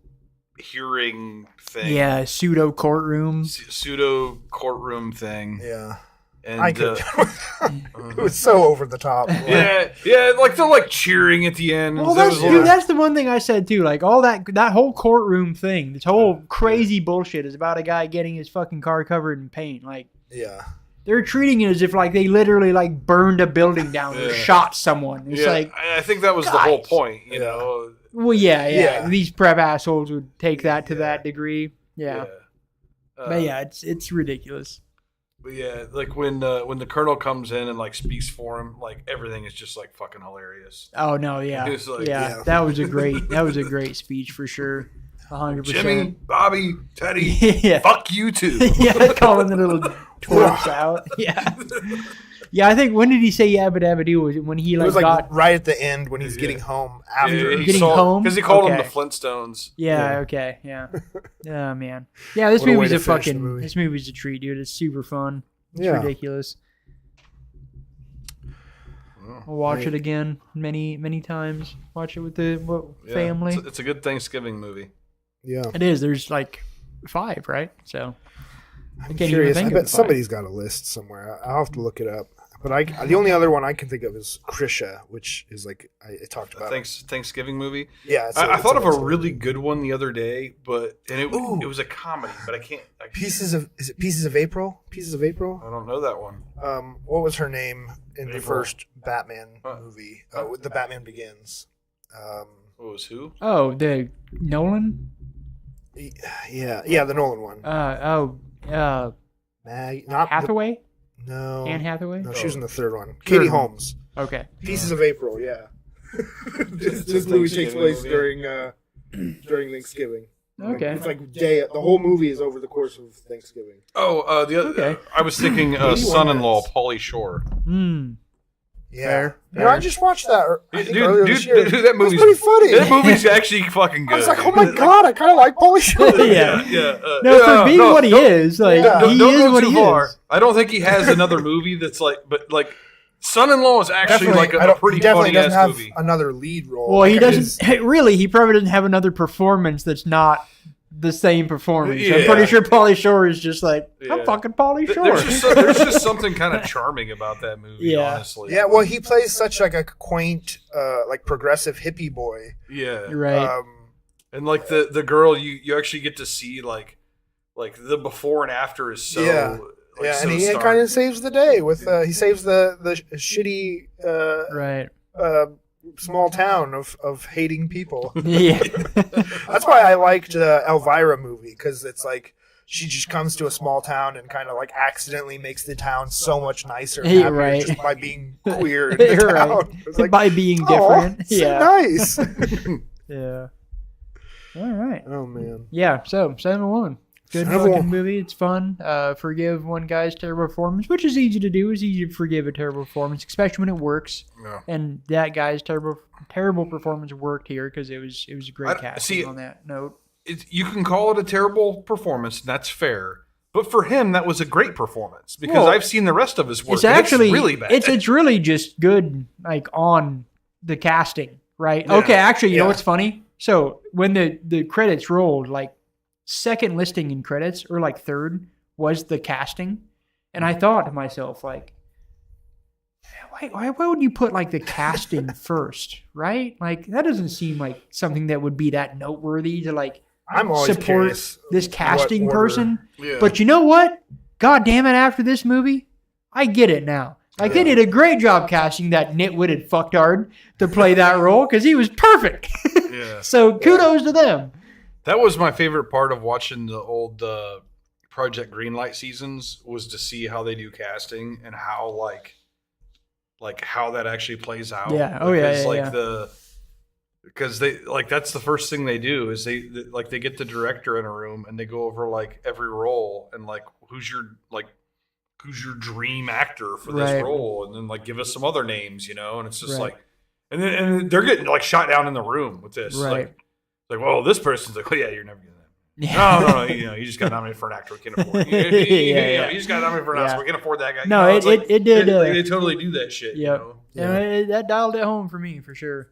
hearing thing. Yeah, pseudo courtroom thing. Yeah. And I could. It was so over the top. Yeah, like they're like cheering at the end. Well, that's the one thing I said too. Like all that whole courtroom thing, this whole crazy bullshit is about a guy getting his fucking car covered in paint. Like, they're treating it as if like they literally like burned a building down or shot someone. It's like, I think that was the whole point. You know. Well, yeah. These prep assholes would take that to that degree. Yeah. But yeah, it's ridiculous. But yeah, like when the colonel comes in and like speaks for him, like everything is just like fucking hilarious. Oh no, yeah, Like, that was a great speech for sure. 100%. Jimmy, Bobby, Teddy, Yeah. fuck you too. Yeah, calling the little twerps out. Yeah. Yeah, I think, when did he say yabba dabba doo? Was it when he It was like got... right at the end when he's getting home after. Getting home? Because he called them Okay. the Flintstones. Yeah, okay, yeah. Oh, man. Yeah, this What a way movie's to a finish the fucking... movie. This movie's a treat, dude. It's super fun. It's Yeah. ridiculous. I'll watch it again many, many times. Watch it with the Yeah, family. It's a good Thanksgiving movie. Yeah. It is. There's like 5, right? So I'm can't even curious. think I of bet the somebody's got a list somewhere. I'll have to look it up. But the only other one I can think of is Krisha, which is like I talked about. Thanksgiving movie. Yeah, I thought of a Thanksgiving. really good one the other day, it was a comedy, but I can't. Pieces of April? Pieces of April? I don't know that one. What was her name in the April. first Batman movie? With the Batman Begins. What was who? Oh, the Nolan? Yeah, the Nolan one. Not Hathaway? no, Anne Hathaway? no, she was in the third one. Katie Holmes. Okay. Pieces of April. Yeah. this movie takes place during Thanksgiving. Okay. It's like the whole movie is over the course of Thanksgiving. Oh, the other. Okay. I was thinking son-in-law, Pauly Shore. Yeah. Fair. I just watched that. I think Dude, earlier this year. that movie's pretty funny. That movie's actually fucking good. I was like, oh my god, I kind of like Pauly Shore. Yeah. Yeah. No, for being what he is, like, Yeah. he Don't is go what too he far. is. I don't think he has another movie that's like Son-in-Law is actually Definitely, like a pretty he definitely funny doesn't ass have movie. another lead role. Well, he Like, doesn't. Really, he probably doesn't have another performance that's not the same performance. I'm Yeah. pretty sure Pauly Shore is just like, I'm Yeah. fucking Pauly Shore. There's just something kind of charming about that movie, Yeah. honestly. Yeah, well, he plays such like a quaint, like progressive hippie boy. Yeah. You're right. And like the girl you actually get to see like the before and after is so Yeah. like, Yeah, so and he stark. kind of saves the day with he saves the shitty Right. small town of hating people. Yeah. That's why I liked the Elvira movie, because it's like she just comes to a small town and kind of like accidentally makes the town so much nicer and Yeah, happier right. just by being queer in the You're town. right. It's like, By being "Aw, different. so Yeah. nice. Yeah. All right. Oh man. Yeah. So 7-1. Good Son of a fucking woman. movie. It's fun. Forgive one guy's terrible performance, which is easy to do. It's easy to forgive a terrible performance, especially when it works. Yeah. And that guy's terrible performance worked here because it was a great casting see, on that note. You can call it a terrible performance, and that's fair. But for him, that was a great performance because Well, I've seen the rest of his work. It's and actually really bad. It's really just good, like on the casting, right? Yeah. Okay, actually, you know Yeah. what's funny? So when the credits rolled, like second listing in credits or like third was the casting, and I thought to myself like, why would you put like the casting first, right? Like that doesn't seem like something that would be that noteworthy to like I'm always support curious this casting what order- person. Yeah. But you know what? God damn it, after this movie, I get it now. Like, they did a great job casting that nitwitted fucktard to play that role because he was perfect. Yeah. So kudos to them. That was my favorite part of watching the old Project Greenlight seasons was to see how they do casting and how like how that actually plays out. Yeah. Oh, yeah, Because, yeah, yeah. Because they like that's the first thing they do is they get the director in a room and they go over like every role and like who's your dream actor for this Right. role, and then like give us some other names, and it's just Right. like, and then they're getting like shot down in the room with this, Right. like well, this person's like, oh yeah, you're never getting that. Yeah. No, you just got nominated for an actor we can't afford. You Yeah. just got nominated for an Oscar. Yeah. We can't afford that guy. No, it's like, it did, They totally do that shit. Yep. You know? And that dialed it home for me for sure.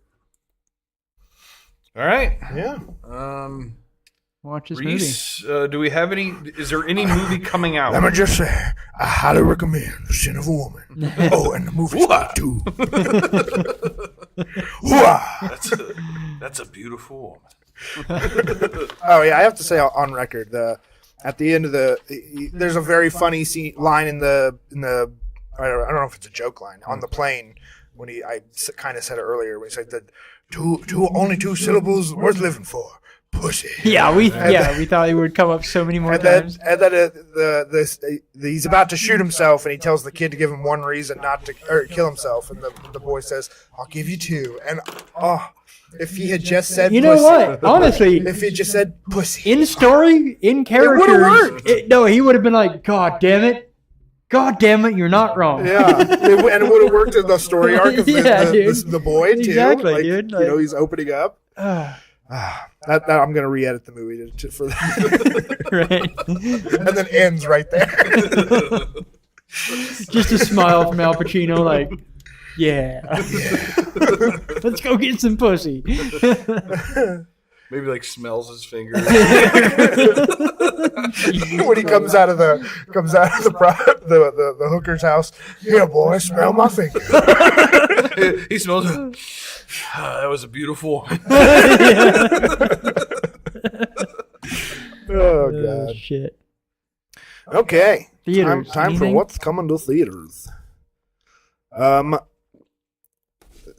All right. Yeah. Watch this Reese, do we have any? Is there any movie coming out? Let me just say, I highly recommend The Sin of a Woman. Oh, and the movie's good too. That's a beautiful woman. Oh yeah, I have to say on record, at the end of there's a very funny line in the I don't know if it's a joke line on the plane when I kind of said it earlier when he said that only two syllables worth living for: pussy. Yeah, we thought it would come up so many more times. He's about to shoot himself, and he tells the kid to give him one reason not to kill himself, and the boy says, "I'll give you two." And if he had just said, you know pussy, what? Honestly, if he just said pussy, in story, in characters, would've worked. No, he would have been like, "God damn it, you're not wrong." yeah, and it would have worked in the story arc of the boy too. Exactly, like, dude. You know, he's opening up. That I'm gonna re-edit the movie for that. Right. And then ends right there. Just a smile from Al Pacino, like, yeah. Let's go get some pussy. Maybe like smells his fingers. When he comes out of the hooker's house, yeah, boy, smell my finger. He smells it. That was a beautiful one. Oh god. Shit. Okay. Theaters. Time for what's coming to theaters.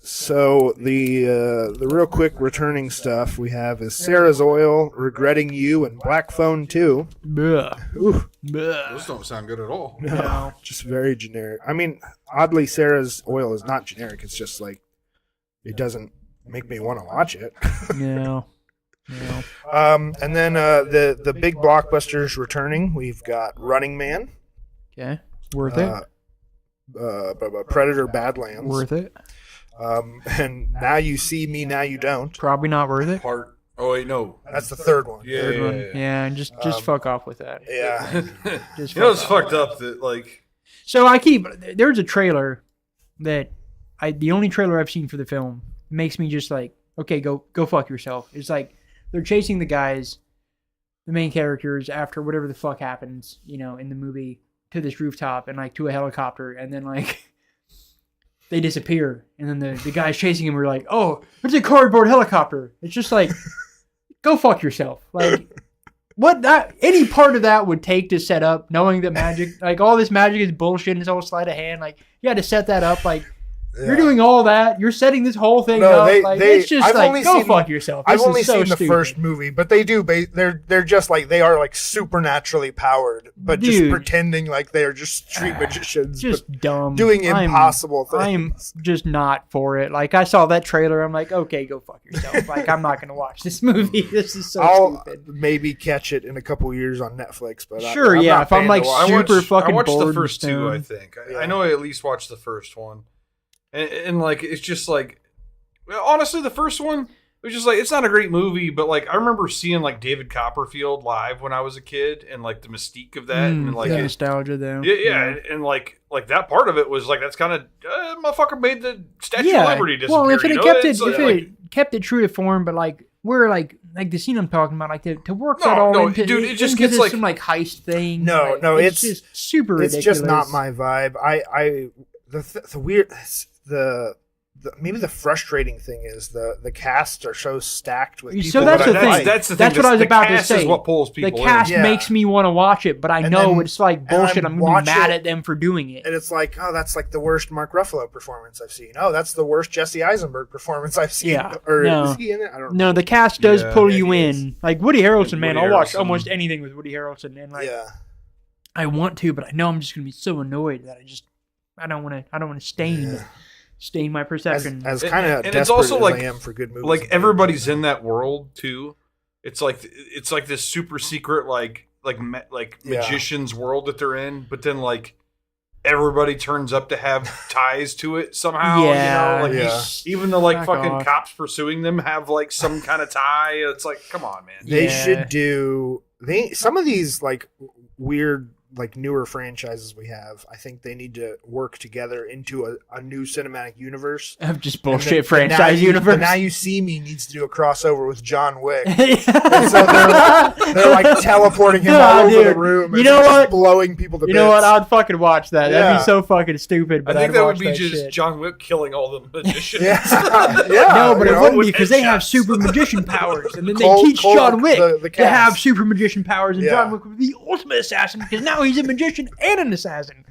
So the real quick returning stuff we have is Sarah's Oil, Regretting You, and Black Phone 2. Bleh. Ooh. Bleh. Those don't sound good at all. No, just very generic. I mean, oddly, Sarah's Oil is not generic. It's just like it doesn't make me want to watch it. No. And then the big blockbusters returning. We've got Running Man. Okay. Worth it. Predator Badlands. Worth it. And Now You See Me, Now You Don't. Probably not worth it. Oh wait, no. That's the third one. Yeah, Third one. Yeah, just fuck off with that. Yeah. Just You know, fuck it's off. fucked up that like. So there's a trailer that the only trailer I've seen for the film makes me just like, okay, go fuck yourself. It's like they're chasing the guys, the main characters, after whatever the fuck happens, in the movie, to this rooftop and like to a helicopter, and then like they disappear, and then the guys chasing him are like, oh, it's a cardboard helicopter. It's just like, go fuck yourself. Like, any part of that would take to set up, knowing that magic, like all this magic is bullshit and it's all sleight of hand. Like, you had to set that up. Like, you're doing all that. You're setting this whole thing up. It's just I've like, go fuck yourself. I've only so seen the stupid. first movie, but they do. They're just like, they are like supernaturally powered, but just Dude. pretending like they are just street magicians. Just but dumb. doing impossible I'm things. just not for it. Like, I saw that trailer. I'm like, okay, go fuck yourself. Like, I'm not going to watch this movie. This is so I'll stupid. maybe catch it in a couple years on Netflix, but Sure, I'm yeah, not if I'm paying like to watch. super I fucking watched bored the first and two, I stoned. think. Yeah. I know I at least watched the first one. And like, it's just like, well, honestly, the first one, it was just like, it's not a great movie, but like, I remember seeing like David Copperfield live when I was a kid, and like the mystique of that, and like, the nostalgia there. yeah, and like that part of it was like, that's kind of, motherfucker made the Statue of Liberty disappear. Well, if it you had know? kept it, It's like- if it kept it true to form, but like we're like the scene I'm talking about, like to work that all No, into, dude, it just into gets this like- some like heist thing. No, like, no, it's just super It's ridiculous. just not my vibe. The weird, maybe the frustrating thing is the cast are so stacked with people. So that's that the I thing. like. That's the That's thing. what I was The about to cast say. is what pulls The people cast Yeah. makes me want to watch it, but I And know then- it's like bullshit. I'm gonna watch be mad it, at them for doing it. And it's like, oh, that's like the worst Mark Ruffalo performance I've seen. Oh, that's the worst Jesse Eisenberg performance I've seen. Yeah. Or No. is he in it? I don't know. No, the cast does Yeah. pull Yeah, you he in. Like Woody Harrelson, man, Woody I'll watch Harrelson. almost anything with Woody Harrelson, and like Yeah. I want to, but I know I'm just gonna be so annoyed that I don't want to stain my perception. As kind of And desperate it's also as like- I am for good movies. like everybody's in that world too. It's like this super secret like Yeah. magician's world that they're in, but then like everybody turns up to have ties to it somehow. Yeah. Like Yeah. even the like Back fucking off. cops pursuing them have like some kind of tie. It's like, come on, man. They Yeah. should do some of these like weird like newer franchises we have. I think they need to work together into a new cinematic universe. Of just And bullshit the Now franchise You- universe. the Now You See Me needs to do a crossover with John Wick. And so so they're like teleporting him all over the room. You and know just what? blowing people to You bits. know what? I'd fucking watch that. That'd Yeah. be so fucking stupid. But I think I'd that watch would be just shit. John Wick killing all the magicians. Yeah, yeah. No, but you it know, wouldn't be with because they have headshots. super magician powers, and then they Cole- teach Cole, John Wick the to cast. have super magician powers, and Yeah. John Wick would be the ultimate assassin because now now he's a magician and an assassin.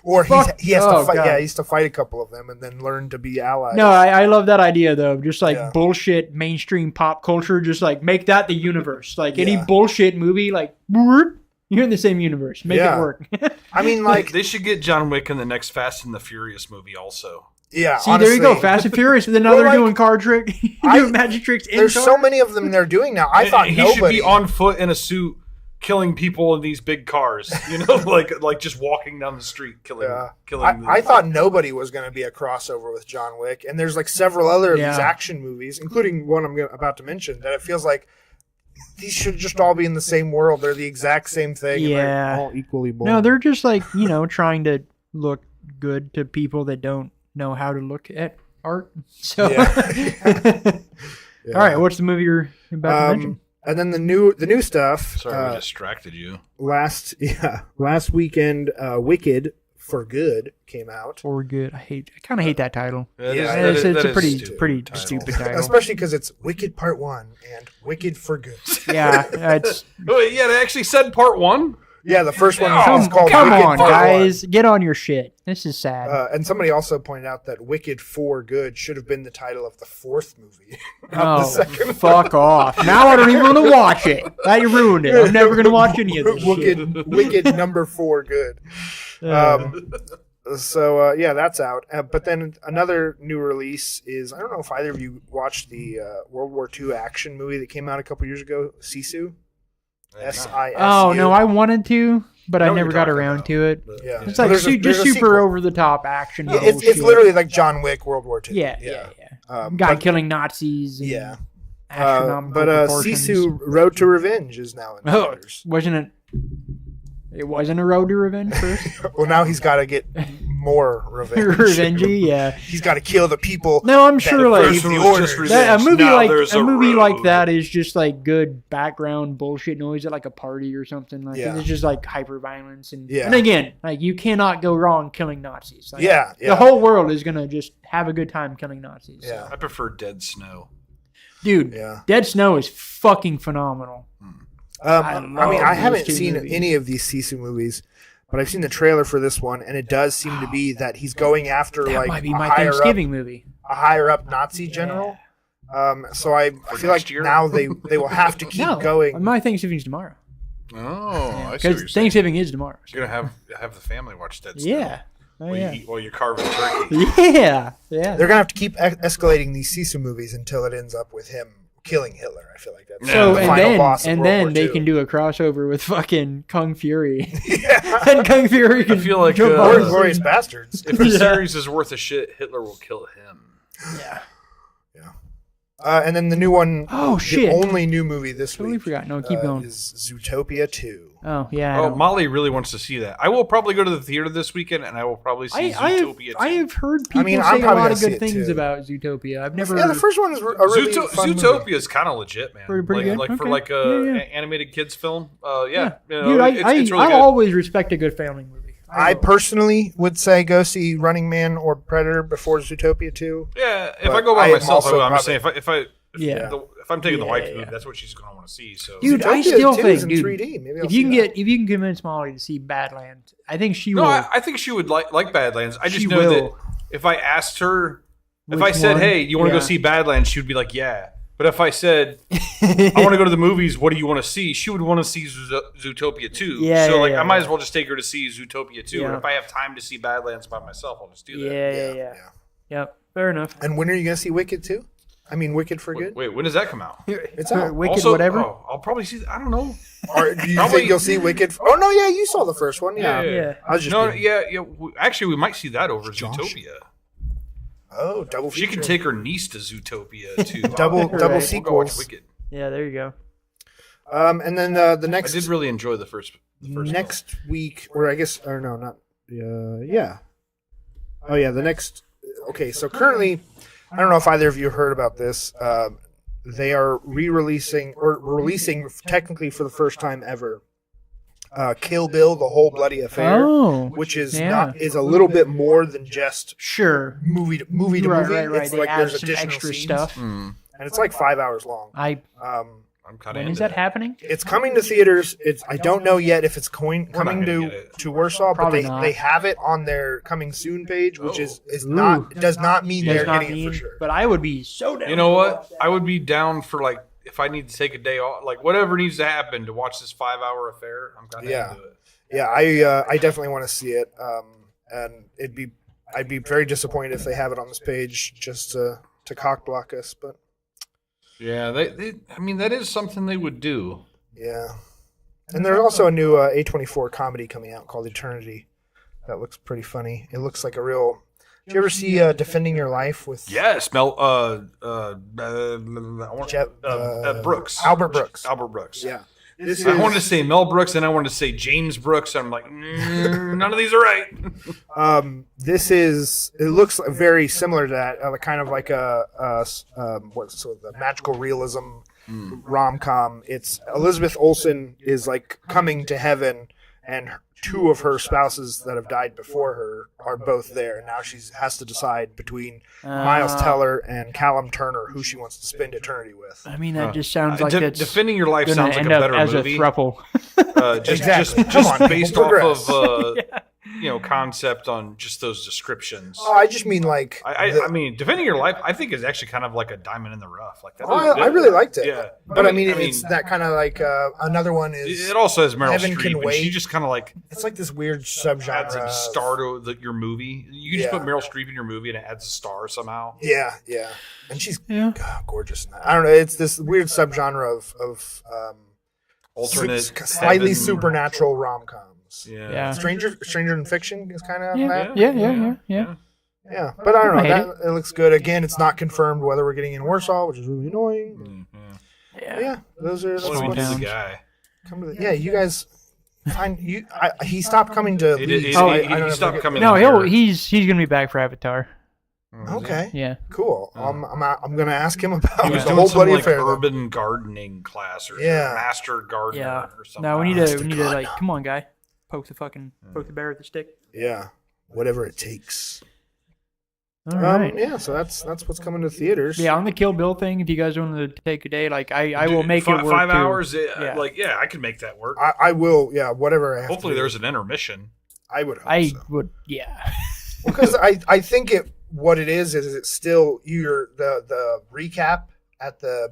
Or he has to fight. God. Yeah, he has to fight a couple of them and then learn to be allies. No, I love that idea though. Just like Yeah. bullshit mainstream pop culture. Just like make that the universe. Like any Yeah. bullshit movie, like you're in the same universe. Make Yeah. it work. I mean, like, They should get John Wick in the next Fast and the Furious movie also. yeah. See, honestly, there you go. Fast and Furious. But then now Well, they're like, doing card trick, doing magic tricks. In There's cars. so many of them they're doing now. I thought he nobody should be on foot in a suit, killing people in these big cars. You know, like just walking down the street, killing. I thought nobody was going to be a crossover with John Wick, and there's like several other of these Yeah. action movies, including one I'm about to mention, that it feels like these should just all be in the same world. They're the exact same thing. And Yeah. they're all equally boring. No, they're just like, trying to look good to people that don't know how to look at art. So, Yeah. all right, what's the movie you're about to mention? And then the new stuff. Sorry, we distracted you. Last weekend, Wicked for Good came out. For Good. I kind of hate that title. Yeah, It's a pretty title. stupid title. Especially because it's Wicked Part 1 and Wicked for Good. Yeah, it's Oh, yeah, they actually said part one. Yeah, the first one Oh, is called come Wicked on, Part guys, get on your shit. This is sad. 1. And somebody also pointed out that Wicked for Good should have been the title of the fourth movie. Oh, fuck off! Now I don't even want to watch it. Now you ruined it. I'm never gonna watch any of this shit. Wicked number 4 Good. So yeah, that's out. But then another new release is, I don't know if either of you watched the World War II action movie that came out a couple years ago, Sisu. SISU. Oh no, I wanted to, but I know what never you're got talking around about. to it. Yeah. It's So like there's a just super sequel. over the top action. Yeah, it's bullshit. literally like John Wick World War II. Yeah. Guy But- killing Nazis. And Yeah. astronomical But proportions. Sisu Road to Revenge is now in Oh, theaters. wasn't it? It wasn't a road to revenge first. Well, now he's got to get more revenge. Revengey, yeah. He's got to kill the people. No, I'm that sure like gave the First one was orders. just that, a revenge. movie Now like there's a a movie like road. that is just like good background bullshit noise at like a party or something. Like Yeah. it's just like hyper violence and Yeah. and again, like you cannot go wrong killing Nazis. Like, Yeah, yeah. the whole world is gonna just have a good time killing Nazis. Yeah. I prefer Dead Snow. Dude, Yeah. Dead Snow is fucking phenomenal. I love mean, I those haven't two seen movies. any of these Sisu movies, but I've seen the trailer for this one, and it does seem to be that he's going after That like might be a my higher Thanksgiving movie. a higher up Nazi general. So I feel like next year? now they will have to keep No, going. my Thanksgiving's tomorrow. Oh, I see what Because you're saying. Thanksgiving is tomorrow. so- You're gonna have the family watch Dead Snow. Yeah. Oh, While yeah. you eat while you're carving turkey. Yeah. Yeah. They're gonna have to keep escalating these Sisu movies until it ends up with him killing Hitler. I feel like that's So the and final then boss of and World then War they II. can do a crossover with fucking Kung Fury, and Kung Fury can feel like, jump uh, on Or the Glorious scene. Bastards. If the Yeah. series is worth a shit, Hitler will kill him. Yeah. And then the new one, Oh the shit! only new movie this Totally week forgot. No, keep going. is Zootopia 2. Oh yeah. I Oh, don't- Molly really wants to see that. I will probably go to the theater this weekend, and I will probably see Zootopia 2. I have heard people mean, say I'm a probably lot gonna of see good it, things too. about Zootopia. I've never. Yeah, the first one is a really fun movie. Zootopia is kind of legit, man. Pretty good? Like for Okay. like a Yeah. animated kids film. Yeah, Yeah. you know, Dude, it's really I good. always respect a good family movie. I will. personally would say go see Running Man or Predator before Zootopia 2. Yeah, if But I go by I am myself, also I'm just saying Yeah. if I'm taking the wife to Yeah. movie, that's what she's gonna want to see. So Dude, I Zootopia still 2 think, is in dude, 3D. Maybe I'll if you see can convince Molly to see Badlands, I think she no, will. I think she would like Badlands. I just She know will. that if I asked her, if Which I said, one? "Hey, you want to Yeah. go see Badlands?" she would be like, "Yeah." But if I said, "I want to go to the movies," what do you want to see? She would want to see Zootopia 2. Yeah, so yeah, like, yeah, I might yeah. as well just take her to see Zootopia 2. Yeah. And if I have time to see Badlands by myself, I'll just do that. Yeah. Yep. Fair enough. And when are you going to see Wicked 2? I mean, Wicked for Good? Wait, when does that come out? It's out. Wicked, Also, whatever. oh, I'll probably see. I don't know. Or do you Probably- think you'll see Wicked? Oh, no, yeah, you saw the first one. Yeah. Yeah. I was just No, being- yeah. Actually, we might see that over Zootopia. Oh, double She feature. can take her niece to Zootopia too. Double Right. We'll go watch sequels. Wicked. Yeah. There you go. And then the I next did really enjoy the first next week, or I guess, or no, not, yeah. Oh, yeah, the next, okay, so currently, I don't know if either of you heard about this, they are re-releasing, or releasing technically for the first time ever, Kill Bill, The Whole Bloody Affair, Oh, which is yeah. is a little bit more than just sure. movie to movie. Right. It's They like add there's some additional extra scenes, stuff. and it's like 5 hours long. I I'm kind of When into is that happening? It's coming to theaters. I don't know yet if it's coming gonna to get it. Warsaw, Probably but not. they have it on their coming soon page, which is Ooh. does not mean Does they're not getting it mean, for sure. but I would be so down. You know to what? watch that. I would be down for like if I need to take a day off, like whatever needs to happen to watch this 5-hour affair. I'm kind of into it. Yeah, I definitely want to see it. And I'd be very disappointed if they have it on this page just to cock block us, but Yeah, I mean that is something they would do. yeah. And there's also a new A24 comedy coming out called Eternity. That looks pretty funny. It looks like a real. Did you ever see Defending Your Life with Yes, Brooks. Albert Brooks? Albert Brooks. Yeah. I wanted to say Mel Brooks and I wanted to say James Brooks. I'm like, none of these are right. It looks very similar to that, kind of like the magical realism rom-com. It's Elizabeth Olsen is like coming to heaven, and two of her spouses that have died before her are both there. And now she has to decide between Miles Teller and Callum Turner who she wants to spend eternity with. I mean, that just sounds like it's Defending Your Life gonna sounds like end a up better as movie. a throuple. Exactly. Come Just on, based people, off progress. of concept on just those descriptions. I just mean like I mean, Defending Your Life, I think is actually kind of like a diamond in the rough. Like that. I really liked it. Yeah, but I mean, it's that kind of like another one is. It also has Meryl Heaven Can Streep, and Wait. she just kind of like It's like this weird adds subgenre. a star to your movie. You can just Yeah. put Meryl Streep in your movie, and it adds a star somehow. Yeah, and she's Yeah. gorgeous in that. I don't know. It's this weird subgenre of Alternate, slightly heaven. supernatural rom-coms. Yeah. Stranger than Fiction is kind of Yeah. that. Yeah. Yeah, but I don't know. I hate It looks good. Again, it's not confirmed whether we're getting in Warsaw, which is really annoying. But yeah, those are. What That's do we do, what's- the guy? yeah, you guys. He stopped coming to. He Leeds. he stopped coming. No, in here. he's gonna be back for Avatar. Okay, Yeah. cool. I'm gonna ask him about He was the doing whole some bloody like affair. then. urban gardening class or master gardener Yeah. or something. No, we need to like, come on, guy, poke the bear with the stick. Yeah, whatever it takes. All right. Yeah, so that's what's coming to theaters. Yeah, on the Kill Bill thing, if you guys want to take a day, like I will make it work. 5 too. hours. Yeah. I could make that work. I will. Yeah, whatever. I have Hopefully, to do. there's an intermission. I would. Hope I so. would, yeah. Because I think what it is it's still the recap at the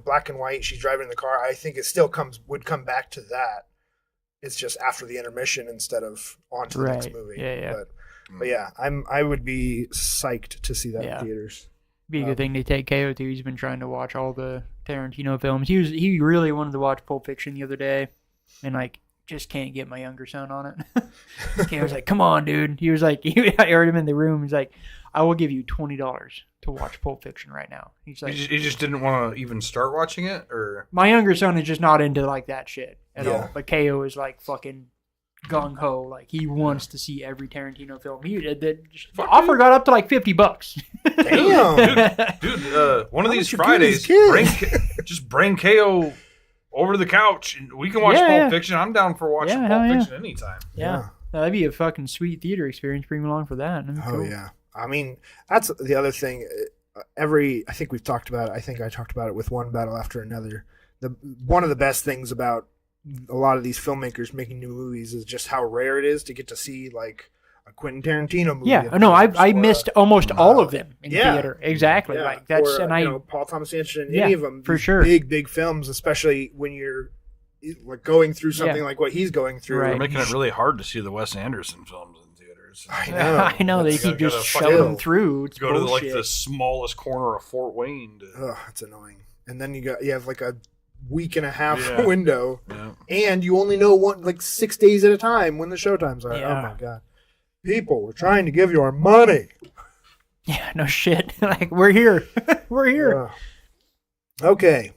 black and white. She's driving in the car. I think it still would come back to that. It's just after the intermission instead of on to the next Right. movie. Yeah. But yeah, I would be psyched to see that Yeah. in theaters. Be a good thing to take KO to. He's been trying to watch all the Tarantino films. He really wanted to watch Pulp Fiction the other day, and like just can't get my younger son on it. KO was like, "Come on, dude." He was like, I heard him in the room. He's like, "I will give you $20 to watch Pulp Fiction right now." He's like, He just didn't want to even start watching it, or my younger son is just not into like that shit at Yeah. all. But KO is like fucking gung ho. Like he wants to see every Tarantino film. The offer got up to like $50. Damn. dude, one of these much you give these Fridays, kids? just bring KO over to the couch, and we can watch Yeah, Pulp yeah. Fiction. I'm down for watching Yeah, Pulp hell yeah. Fiction anytime. Yeah. No, that'd be a fucking sweet theater experience. Bring him along for that. That'd be Oh cool. yeah. I mean, that's the other thing. I think we've talked about it. I think I talked about it with One Battle After Another. One of the best things about a lot of these filmmakers making new movies is just how rare it is to get to see like a Quentin Tarantino movie. Yeah, no, I missed almost all of them in yeah. theater. Exactly, Yeah, like that's or, and I Paul Thomas Anderson, Yeah, any of them, for these sure. big films, especially when you're like going through something Yeah. like what he's going through. Right. They're making it really hard to see the Wes Anderson films in theaters. I know. I know they You keep gotta just fucking shoving them through. It's Go to bullshit. the smallest corner of Fort Wayne. Ugh, it's annoying. And then you have like a week and a half Yeah. window, Yeah. and you only know 6 days at a time when the showtimes are. Yeah. Oh my god, people, we're trying to give you our money. Yeah, no shit. Like we're here, we're here. Ugh. Okay,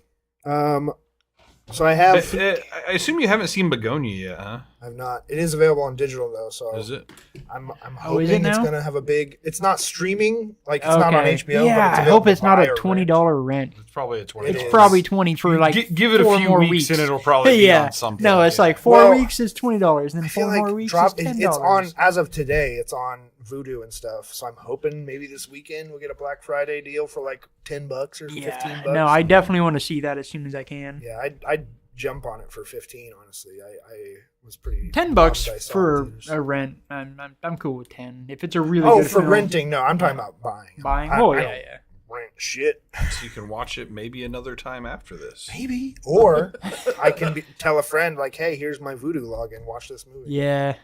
so I have. I assume you haven't seen Begonia yet, huh? I've not. It is available on digital though, so Is it? I'm Oh, is hoping it it's now? gonna have a big. It's not streaming, like it's not on HBO. Yeah, but it's I hope it's not a available to buy or $20 rent. It's probably a 20. It It's is. probably 20 for like give it a 4 few more weeks and it'll probably be yeah. on something. No, it's Yeah. like 4 Well, weeks is $20, and then I feel 4 more like weeks drop. is $10. It's on as of today. It's on Voodoo and stuff. So I'm hoping maybe this weekend we'll get a Black Friday deal for like $10 or $15. No, I definitely want to see that as soon as I can. Yeah, I'd jump on it for 15. Honestly, I was pretty $10 bummed I saw it for in theaters. a rent. I'm cool with 10. If it's a really Oh, good for film, renting? No, I'm talking about buying. buying. I Oh don't yeah. rent shit. So you can watch it maybe another time after this. Maybe, or I can tell a friend like, "Hey, here's my Voodoo login. Watch this movie." Yeah,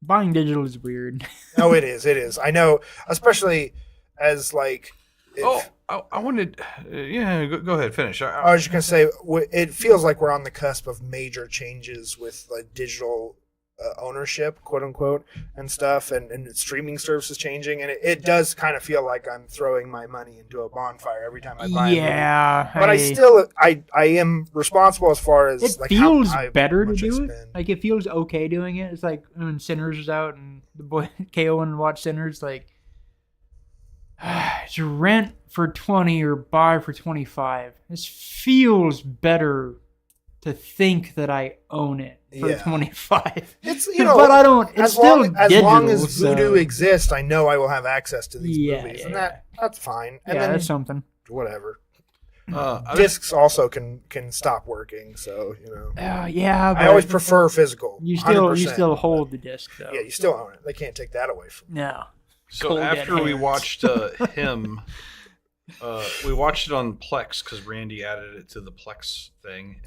buying digital is weird. Oh, it is. It is. I know, especially as like. If, I wanted. Yeah, go ahead. Finish. I was just gonna say, it feels like we're on the cusp of major changes with like digital ownership, quote unquote, and stuff, and streaming services changing, and it does kind of feel like I'm throwing my money into a bonfire every time I buy. Yeah, but I am responsible as far as it like feels how better to much I do it. spend. Like it feels okay doing it. It's like when Sinners was out and the boy KO and watch Sinners. Like it's rent for 20 or buy for 25. This feels better to think that I own it for 25. It's but I don't. It's still as digital, long as so- Voodoo exists, I know I will have access to these Yeah, movies, yeah, and that's fine. And Yeah, then that's something. whatever. I Discs also can stop working, so you know. Yeah, but I always prefer physical. you still 100%, hold the disc though. Yeah, you still own it. They can't take that away from you. No. So Cold after dead we hands. watched him, we watched it on Plex because Randy added it to the Plex thing,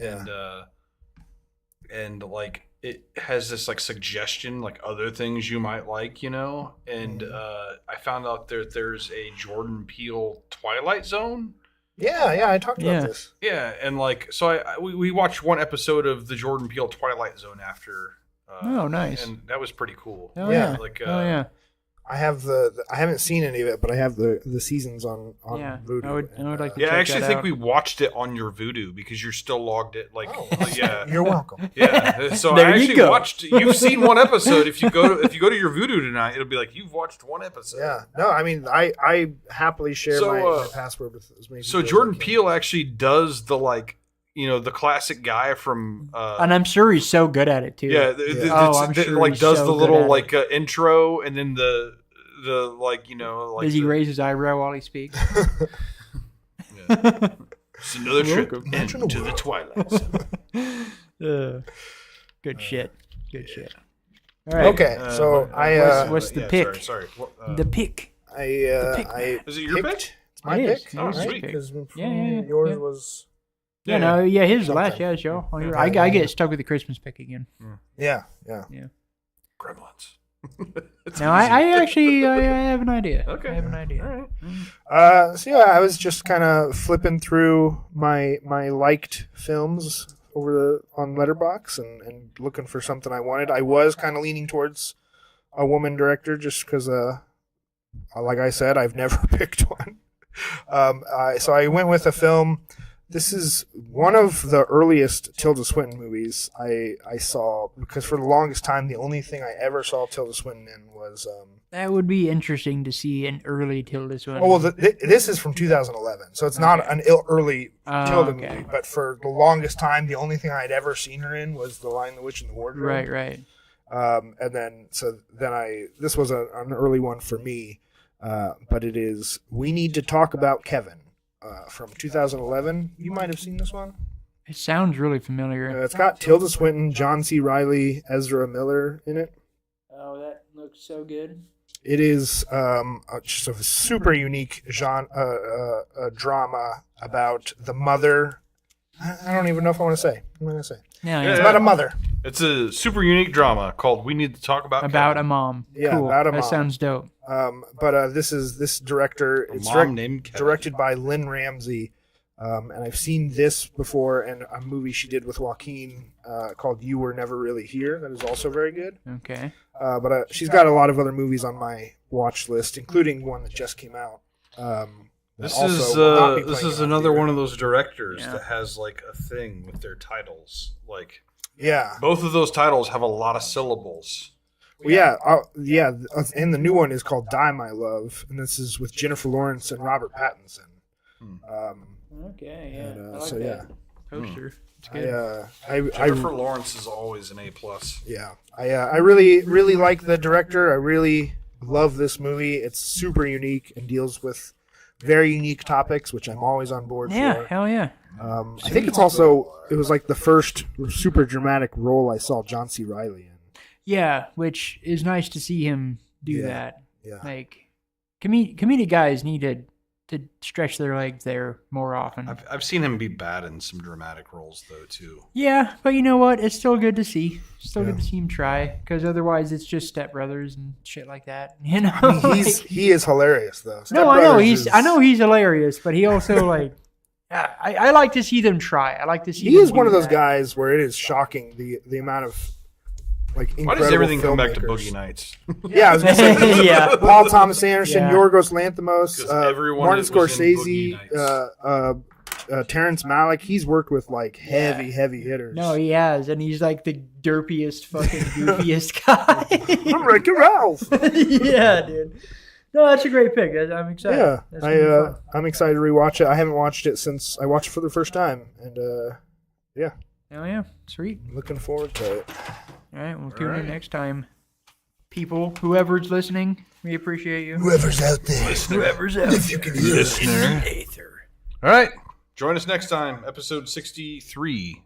and like it has this like suggestion, like other things you might like, you know. And I found out there's a Jordan Peele Twilight Zone. Yeah, I talked about this. Yeah, and like so we watched one episode of the Jordan Peele Twilight Zone after. Oh, nice. And that was pretty cool. Oh Yeah. yeah. Oh yeah. I have I haven't seen any of it, but I have the seasons on Yeah, Voodoo. I would like to Yeah, I check actually that think out. we watched it on your Voodoo because you're still logged it. Like, Oh, yeah, You're welcome. yeah. So There I you actually go. watched. You've seen one episode. If you go to your Voodoo tonight, it'll be like you've watched one episode. Yeah. No, I mean, I happily share So, my password with as many So people as Jordan I can. Peele actually does the the classic guy from. And I'm sure he's so good at it too. Yeah, I'm sure like he's does so the good little at like intro and then the like Does he raise his eyebrow while he speaks? Yeah. It's another trip Welcome. into the Twilight Zone. Good shit. Good shit. All right. Okay, so what's the yeah, pick? Sorry. The pick. I Is it your picked- pick? It's my It is. pick. It Oh, is his sweet. pick. Because Yeah. yours was Yeah, no, yeah, his Something. last, yeah, sure. Okay. I get stuck with the Christmas pick again. yeah. Gremlins. No, I actually I have an idea. Okay. I have an idea. All right. So yeah, I was just kind of flipping through my liked films on Letterboxd and looking for something I wanted. I was kind of leaning towards a woman director just because, like I said, I've never picked one. So I went with a film. This is one of the earliest Tilda Swinton movies I saw because for the longest time the only thing I ever saw Tilda Swinton in was. That would be interesting to see an early Tilda Swinton. Oh, well, this is from 2011, so it's not an early Tilda okay. movie. But for the longest time, the only thing I'd ever seen her in was The Lion, the Witch, and the Wardrobe. Right. And then this was an early one for me, but it is We Need to Talk About Kevin from 2011. You might have seen this one. It sounds really familiar. It's got Tilda Swinton, John C. Reilly, Ezra Miller in it. Oh, that looks so good. It is just a super unique genre, drama about the mother. I don't even know if I want to say. I'm going to say. Yeah, It's about a mother. It's a super unique drama called "We Need to Talk About." about Kevin. a mom. Yeah, cool. about a That mom. sounds dope. But this director. A It's mom named Kevin. directed by Lynn Ramsey. And I've seen this before and a movie she did with Joaquin called You Were Never Really Here. That is also very good. Okay. But she's got a lot of other movies on my watch list, including one that just came out. This also is will not be this playing is in our another theater. one of those directors Yeah. that has like a thing with their titles. Like Yeah. both of those titles have a lot of syllables. Well, yeah. And the new one is called Die My Love, and this is with Jennifer Lawrence and Robert Pattinson. Okay, yeah. And, I like so, that yeah. poster. It's I, good. Jennifer Lawrence is always an A+. I really like the director. I really love this movie. It's super unique and deals with very unique topics, which I'm always on board Yeah, for. hell yeah. I think it was like the first super dramatic role I saw John C. Reilly in. Yeah, which is nice to see him do Yeah, that. yeah. Like, comedic guys need to stretch their legs there more often. I've seen him be bad in some dramatic roles though too. Yeah, but you know what? It's still good to see. Still Yeah. good to see him try, because otherwise it's just Step Brothers and shit like that. You know? I mean, he is hilarious though. Step No, I know Brothers I know he's hilarious, but he also like I like to see them try. I like to see. He them is one do of those that. guys where it is shocking the amount of like Why incredible does everything come back to filmmakers. Boogie Nights? Yeah, I was gonna say Yeah. Paul Thomas Anderson, Yeah. Yorgos Lanthimos, 'Cause everyone Martin that was in Scorsese, Boogie Terrence Malick. He's worked with like heavy hitters. No, he has, and he's like the derpiest, fucking goofiest guy. I'm Wreck-It Ralph. Yeah, dude. No, that's a great pick. I'm excited. Yeah, That's gonna be fun. I'm excited to rewatch it. I haven't watched it since I watched it for the first time, and Oh yeah, sweet. looking forward to it. All right, we'll tune right. in next time. People, whoever's listening, we appreciate you. Whoever's out there, Whoever's out if you can hear us. All right. Join us next time, episode 63.